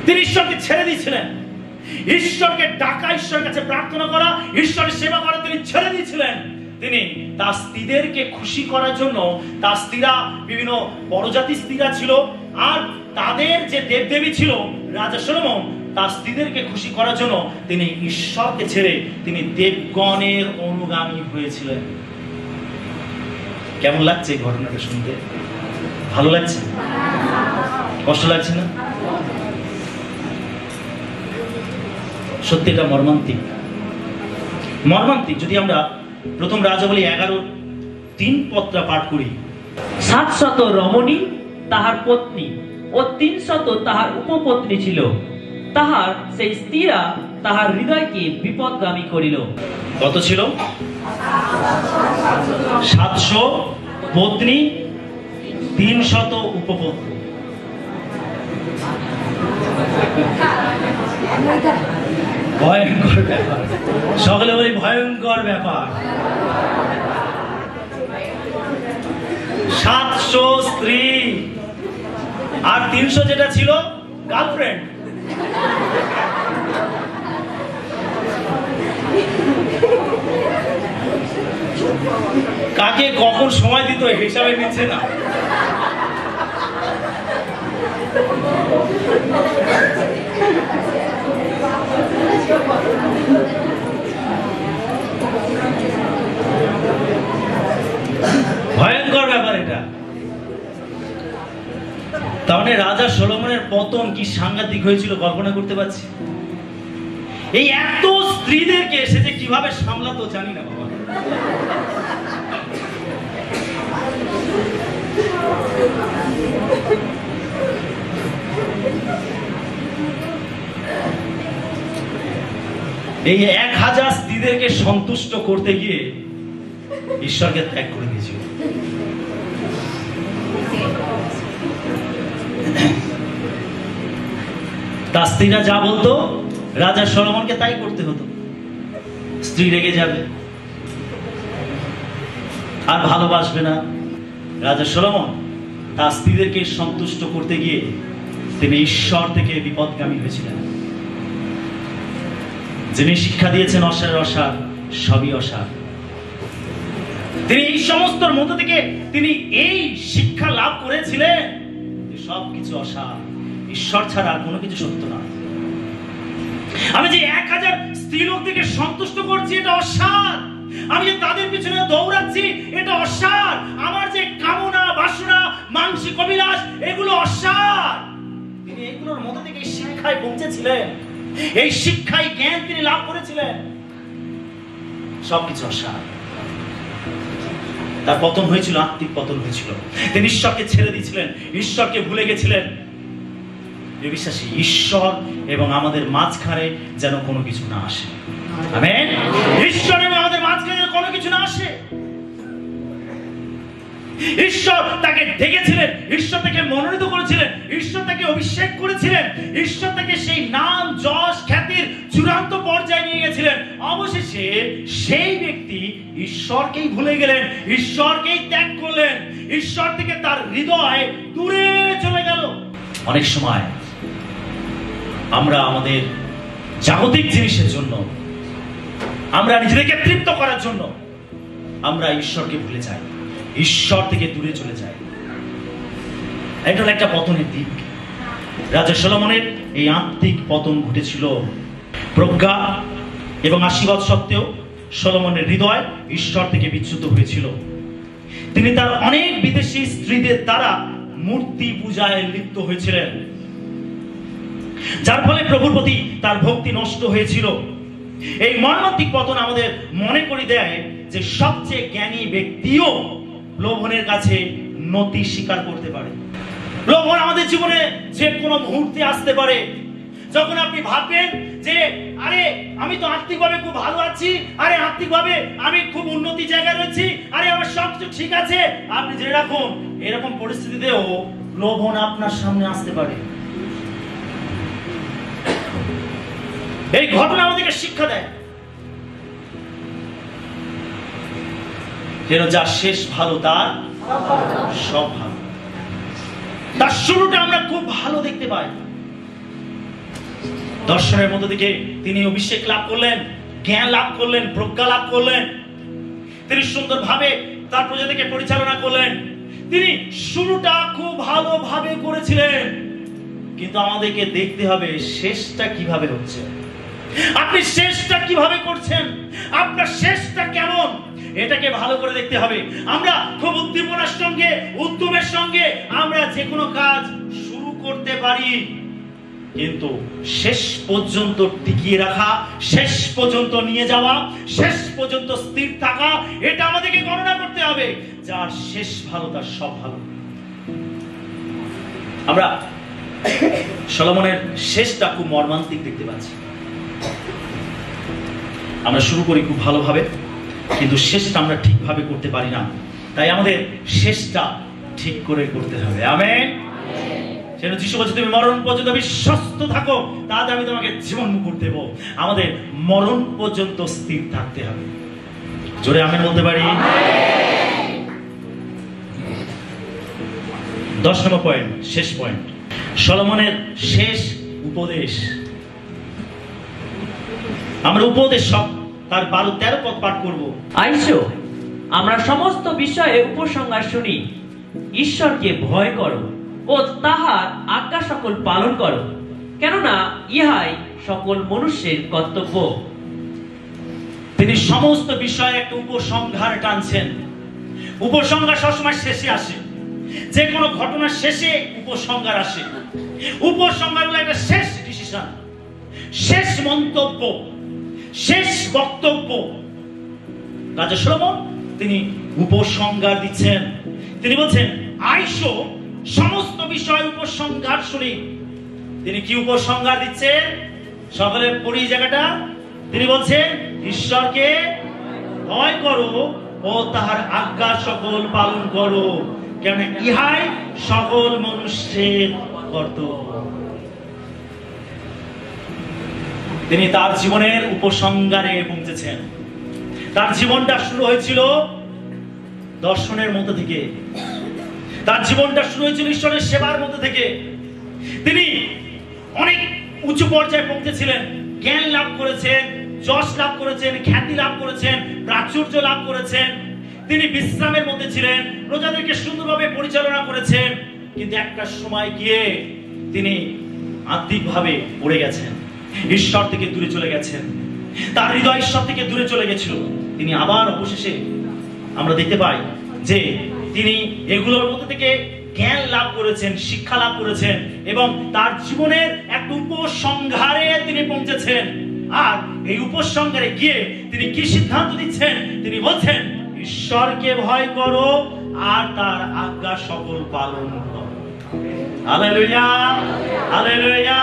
তিনি ঈশ্বরকে ছেড়ে দিয়েছিলেন। ঈশ্বরকে ডাকা, ঈশ্বরের কাছে প্রার্থনা করা, ঈশ্বরের সেবা করা তিনি ছেড়ে দিয়েছিলেন। তিনি তার স্ত্রীদেরকে খুশি করার জন্য, তার স্ত্রীরা বিভিন্ন পরজাতি স্ত্রীরা ছিল, আর তাদের যে দেবদেবী ছিল, রাজা সলোমন তার স্ত্রীদেরকে খুশি করার জন্য তিনি ঈশ্বরকে ছেড়ে তিনি দেবগণের অনুগামী হয়েছিলেন। কেমন লাগছে এই ঘটনাটা শুনতে? ভালো লাগছে? কষ্ট লাগছে না? সত্যি এটা মর্মান্তিক, মর্মান্তিক। যদি আমরা প্রথম রাজাবলী 11:3 পদটা পাঠ করি, 700 রমণী তাহার পত্নী ও 300 তাহার উপপত্নী ছিল, তাহার সেই স্ত্রীরা তাহার হৃদয়কে বিপদগামী করিল। কত ছিল? 700 পত্নী, 300 উপপত্নী। ভয়ঙ্কর ব্যাপার, সকলে বলি ভয়ঙ্কর ব্যাপার। 700 স্ত্রী আর 300 যেটা ছিল গার্লফ্রেন্ড। কাকে কখন সময় দিত হিসাবে নিচ্ছে না। ভয়ঙ্কর ব্যাপার এটা। তার মানে রাজা সলোমনের পতন কি সাংঘাতিক হয়েছিল কল্পনা করতে পারছি। এই এত স্ত্রীদেরকে সে যে কিভাবে সামলাতো জানি না বাবা। এই 1000 স্ত্রীদেরকে সন্তুষ্ট করতে গিয়ে ঈশ্বরকে ত্যাগ করে দিয়েছিল। তার স্ত্রীরা যা বলতো রাজা সলোমনকে তাই করতে হতো। স্ত্রী রেগে যাবে আর ভালোবাসবে না। রাজা সলোমন তার স্ত্রীদেরকে সন্তুষ্ট করতে গিয়ে তিনি ঈশ্বর থেকে বিপদগামী হয়েছিলেন। যিনি শিক্ষা দিয়েছেন অসারের অসার, সবই অসার। তিনি এই সমস্তর মধ্য থেকে তিনি এই শিক্ষা লাভ করেছিলেন যে সবকিছু অসার, ঈশ্বর ছাড়া কোনো কিছু সত্য না। আমি যে 1000 স্ত্রী লোকদেরকে সন্তুষ্ট করছি এটা অসার, আমি যে তাদের পিছনে দৌড়াচ্ছি এটা অসার, আমার যে কামনা বাসনা মানসিক অভিলাষ এগুলো অসার। তিনি এগুলোর মধ্যে থেকে এই শিক্ষায় পৌঁছেছিলেন, এই শিক্ষায় জ্ঞান তিনি লাভ করেছিলেন। সবকিছু অসার। তার পতন হয়েছিল, আত্মিক পতন হয়েছিল। তিনি ঈশ্বরকে ছেড়ে দিয়েছিলেন, ঈশ্বরকে ভুলে গেছিলেন। বিশ্বাসী ঈশ্বর এবং আমাদের মাঝখানে যেন কোনো কিছু না আসে। আমেন। ঈশ্বর এবং আমাদের মাঝখানে কোনো কিছু না আসে। ঈশ্বর তাকে ডেকেছিলেন, ঈশ্বর তাকে মনোনীত করেছিলেন, ঈশ্বর তাকে অভিষেক করেছিলেন, ঈশ্বর তাকে সেই নাম যশ খ্যাতির চূড়ান্ত পর্যায়ে নিয়ে গেছিলেন। অবশেষে সেই ব্যক্তি ঈশ্বরকেই ভুলে গেলেন, ঈশ্বরকেই ত্যাগ করলেন, ঈশ্বর থেকে তার হৃদয় দূরে চলে গেল। অনেক সময় আমরা আমাদের জাগতিক জিনিসের জন্য, আমরা নিজেদেরকে তৃপ্ত করার জন্য আমরা ঈশ্বরকে ভুলে যাই, ঈশ্বর থেকে দূরে চলে যায়। এটা হলো একটা পতনের দিক। রাজা সলোমনের এই আত্মিক পতন ঘটেছিল। প্রজ্ঞা এবং আশীর্বাদ সত্ত্বেও সলোমনের হৃদয় ঈশ্বর থেকে বিচ্যুত হয়েছিল। তিনি তার অনেক বিদেশি স্ত্রীদের দ্বারা মূর্তি পূজায় লিপ্ত হয়েছিলেন, যার ফলে প্রভুর প্রতি তার ভক্তি নষ্ট হয়েছিল। এই মর্মান্তিক পতন আমাদের মনে করিয়ে দেয় যে সবচেয়ে জ্ঞানী ব্যক্তিও লোভনের কাছে নতি স্বীকার করতে পারে। লোভন আমাদের জীবনে যে কোনো মুহূর্তে আসতে পারে। যখন আপনি ভাববেন যে আরে আমি তো আর্থিকভাবে খুব ভালো আছি, আরে আর্থিকভাবে আমি খুব উন্নতি জায়গায় রয়েছি, আরে আমার সবকিছু ঠিক আছে, আপনি জেনে রাখুন এরকম পরিস্থিতিতেও লোভন আপনার সামনে আসতে পারে। এই ঘটনা আমাদেরকে শিক্ষা দেয় যেন যার শেষ ভালো তার সব ভালো। তার শুরুটা আমরা খুব ভালো দেখতে পাই। দর্শনের মধ্য থেকে তিনি অভিষেক লাভ করলেন, জ্ঞান লাভ করলেন, প্রজ্ঞা লাভ করলেন। তিনি সুন্দরভাবে তার প্রজাতিকে পরিচালনা করলেন। তিনি শুরুটা খুব ভালোভাবে করেছিলেন, কিন্তু আমাদেরকে দেখতে হবে শেষটা কিভাবে হচ্ছে। আপনি শেষটা কিভাবে করছেন, আপনার শেষটা কেমন, এটাকে ভালো করে দেখতে হবে। আমরা খুব উদ্দীপনার সঙ্গে, উদ্যমের সঙ্গে আমরা যে কোনো কাজ শুরু করতে পারি, কিন্তু শেষ পর্যন্ত টিকিয়ে রাখা, শেষ পর্যন্ত নিয়ে যাওয়া, শেষ পর্যন্ত স্থির থাকা, এটা আমাদেরকে গণনা করতে হবে। যার শেষ ভালো তার সব ভালো। আমরা সলোমনের শেষটা খুব মর্মান্তিক দেখতে পাচ্ছি। আমরা শুরু করি খুব ভালোভাবে, কিন্তু শেষটা আমরা ঠিকভাবে করতে পারি না। তাই আমাদের শেষটা ঠিক করে করতে হবে। আমেন। সেটা যিশু বলছে, তুমি মরণ পর্যন্ত বিশ্বস্ত থাকো, তাতে আমি তোমাকে জীবন মুকুট দেব। আমাদের মরণ পর্যন্ত স্থির থাকতে হবে। জোরে আমেন বলতে পারি। 10 নম্বর পয়েন্ট, শেষ পয়েন্ট, সলোমনের শেষ উপদেশ। আমরা উপদেশ সব তার 12-13 পদ পাঠ করব। আইসো, আমরা সমস্ত বিষয়ে উপসংহার শুনি। ঈশ্বরকে ভয় করো ও তাহার আজ্ঞা সকল পালন করো, কেননা ইহাই সকল মনুষ্যের কর্তব্য। তিনি সমস্ত বিষয়ে একটা উপসংহার টানছেন। উপসংহার সবসময় শেষে আসে, যে কোনো ঘটনার শেষে উপসংহার আসে। উপসংহার হলো একটা শেষ ডিসিশন, শেষ মন্তব্য, শেষ বক্তব্য। রাজা সলোমন তিনি উপসংহার দিচ্ছেন। তিনি বলছেন, আইসো, সমস্ত বিষয় উপসংহার শুনি। তিনি কি উপসংহার দিচ্ছেন? সকলে পড়ি জায়গাটা। তিনি বলছেন, ঈশ্বরকে ভয় করো ও তাহার আজ্ঞা সকল পালন করো, কেন ইহাই সকল মনুষ্যের কর্তব্য। তিনি তার জীবনের উপসংহারে পৌঁছেছেন। তার জীবনটা শুরু হয়েছিল দর্শনের মধ্যে থেকে, তার জীবনটা শুরু হয়েছিল ঈশ্বরের সেবার মধ্যে থেকে। তিনি অনেক উঁচু পর্যায়ে পৌঁছেছিলেন, জ্ঞান লাভ করেছেন, যশ লাভ করেছেন, খ্যাতি লাভ করেছেন, প্রাচুর্য লাভ করেছেন। তিনি বিশ্রামের মধ্যে ছিলেন, প্রজাদেরকে সুন্দরভাবে পরিচালনা করেছেন। কিন্তু একটা সময় গিয়ে তিনি আত্মিকভাবে পড়ে গেছেন, ঈশ্বর থেকে দূরে চলে গেছেন। তার হৃদয় ঈশ্বর থেকে দূরে চলে গেছিল। তিনি আবার অবশেষে আমরা দেখতে পাই যে তিনি এগুলোর মধ্যে থেকে জ্ঞান লাভ করেছেন, শিক্ষা লাভ করেছেন, এবং তার জীবনের একটা উপসংহারে তিনি পৌঁছেছেন। আর এই উপসংহারে গিয়ে তিনি কি সিদ্ধান্ত দিচ্ছেন? তিনি বলছেন, ঈশ্বরকে ভয় করো আর তার আজ্ঞা সকল পালন করো। Hallelujah, hallelujah.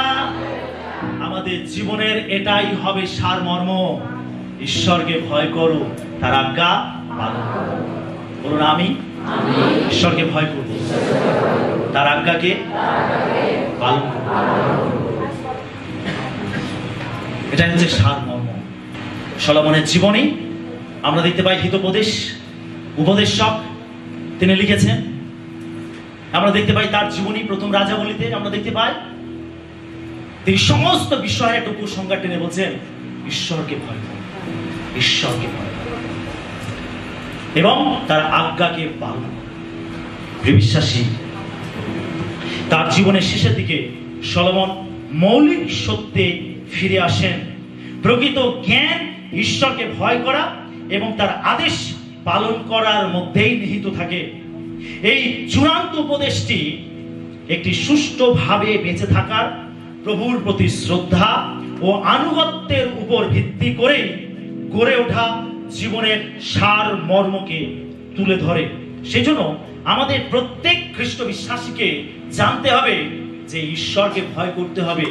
আমাদের জীবনের এটাই হবে সারমর্ম, ঈশ্বরকে ভয় করো, তার আজ্ঞা পালন করো। বলুন আমি ঈশ্বরকে ভয় করব, তার আজ্ঞাকে পালন করব। এটা হচ্ছে সারমর্ম। সলোমনের জীবনে আমরা দেখতে পাই হিতোপদেশ, উপদেশক তিনি লিখেছেন। আমরা দেখতে পাই তার জীবনী প্রথম রাজাবলীতে আমরা দেখতে পাই তিনি সমস্ত বিষয়ে একটা উপসংহার টেনে বলছেন, ঈশ্বরকে ভয় করো, ঈশ্বরকে ভয় করো এবং তার আজ্ঞাকে পালন করো। বিশ্বাসী, তার জীবনের শেষের দিকে সলোমন মৌলিক সত্যে ফিরে আসেন। প্রকৃত জ্ঞান ঈশ্বরকে ভয় করা এবং তার আদেশ পালন করার মধ্যেই নিহিত থাকে। এই চূড়ান্ত উপদেশটি একটি সুষ্ঠুভাবে বেঁচে থাকার, প্রভুর প্রতি শ্রদ্ধা ও আনুগত্যের উপর ভিত্তি করে গড়ে ওঠা জীবনের সার মর্মকে তুলে ধরে। সেজন্য আমাদের প্রত্যেক খ্রিস্ট বিশ্বাসীকে জানতে হবে যে ঈশ্বরকে ভয় করতে হবে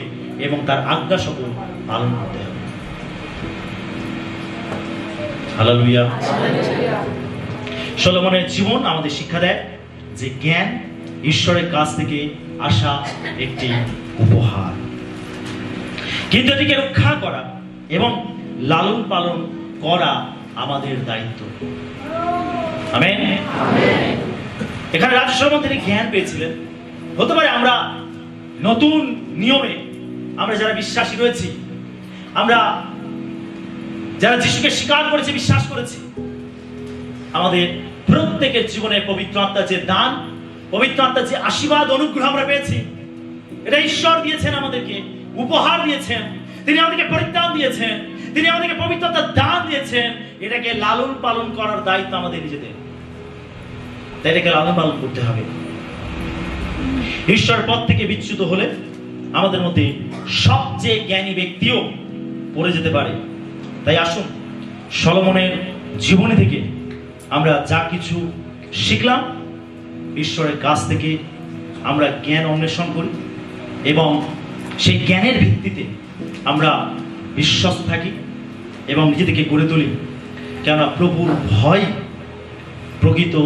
এবং তার আজ্ঞা সকল পালন করতে হবে। হালেলুয়া। সলোমনের জীবন আমাদের শিক্ষা দেয় যে জ্ঞান ঈশ্বরের কাছ থেকে আসা একটি উপহার, কিন্তু এটিকে রক্ষা করা এবং লালন পালন করা আমাদের দায়িত্ব। আমেন। এখানে রাজা সলোমন তিনি জ্ঞান পেয়েছিলেন। হতে পারে আমরা নতুন নিয়মে আমরা যারা বিশ্বাসী রয়েছি, আমরা যারা যিশুকে স্বীকার করেছি, বিশ্বাস করেছি, আমাদের প্রত্যেকের জীবনে পবিত্র আত্মার যে দান, পবিত্র আত্মার যে আশীর্বাদ অনুগ্রহ আমরা পেয়েছি, এটা ঈশ্বর দিয়েছেন, আমাদেরকে উপহার দিয়েছেন। তিনি আমাদেরকে পরিত্রাণ দিয়েছেন, তিনি আমাদেরকে পবিত্র আত্মার দান দিয়েছেন। এটাকে লালন পালন করার দায়িত্ব আমাদের নিজেদের, তাই এটাকে লালন পালন করতে হবে। ঈশ্বরের পথ থেকে বিচ্যুত হলে আমাদের মধ্যে সবচেয়ে জ্ঞানী ব্যক্তিও পড়ে যেতে পারে। তাই আসুন সলোমনের জীবনী থেকে আমরা যা কিছু শিখলাম, ঈশ্বরের কাছ থেকে আমরা জ্ঞান অন্বেষণ করি এবং সেই জ্ঞানের ভিত্তিতে আমরা বিশ্বস্ত থাকি এবং নিজেদেরকে গড়ে তুলি। কেননা প্রভুর ভয় প্রকৃত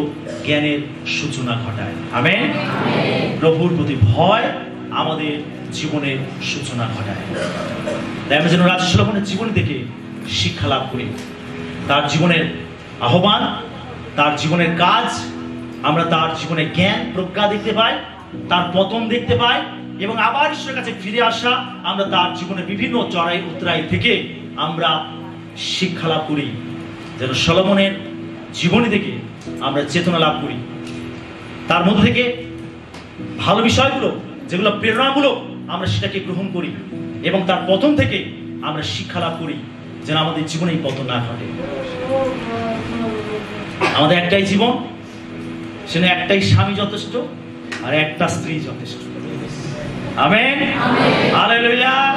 জ্ঞানের সূচনা ঘটায়। আমেন। প্রভুর প্রতি ভয় আমাদের জীবনের সূচনা ঘটায়। তাই আমরা যেন রাজা সলোমনের জীবন থেকে শিক্ষা লাভ করি। তার জীবনের আহ্বান, তার জীবনের কাজ, আমরা তার জীবনে জ্ঞান প্রজ্ঞা দেখতে পাই, তার পতন দেখতে পাই এবং আবার ঈশ্বরের কাছে ফিরে আসা, আমরা তার জীবনের বিভিন্ন চড়াই উতরাই থেকে আমরা শিক্ষা লাভ করি। যেন সলোমনের জীবনী থেকে আমরা চেতনা লাভ করি, তার মধ্যে থেকে ভালো বিষয়গুলো যেগুলো প্রেরণামূলক আমরা সেটাকে গ্রহণ করি এবং তার পতন থেকে আমরা শিক্ষা লাভ করি, যেন আমাদের জীবনে এই পতন না ঘটে। আমাদের একটাই জীবন, সেখানে একটাই স্বামী যথেষ্ট আর একটা স্ত্রী যথেষ্ট। আমেন। হালেলুয়া।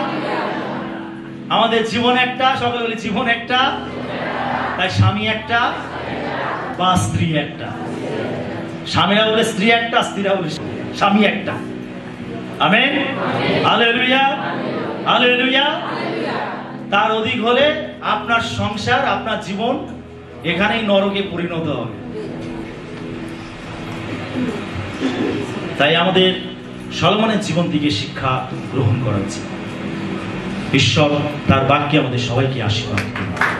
আমাদের জীবন একটা, সকলে বলি জীবন একটা, তাই স্বামী একটা বা স্ত্রী একটা। স্বামীরা বলে স্ত্রী একটা, স্ত্রীরা বলে স্বামী একটা। আমেন। হালেলুয়া। হালেলুয়া। তার অধিক হলে আপনার সংসার, আপনার জীবন এখানেই নরকে পরিণত হবে। তাই আমাদের সলোমনের জীবন থেকে শিক্ষা গ্রহণ করা উচিত। ঈশ্বর তার বাক্যে আমাদের সবাইকে আশীর্বাদ করুন।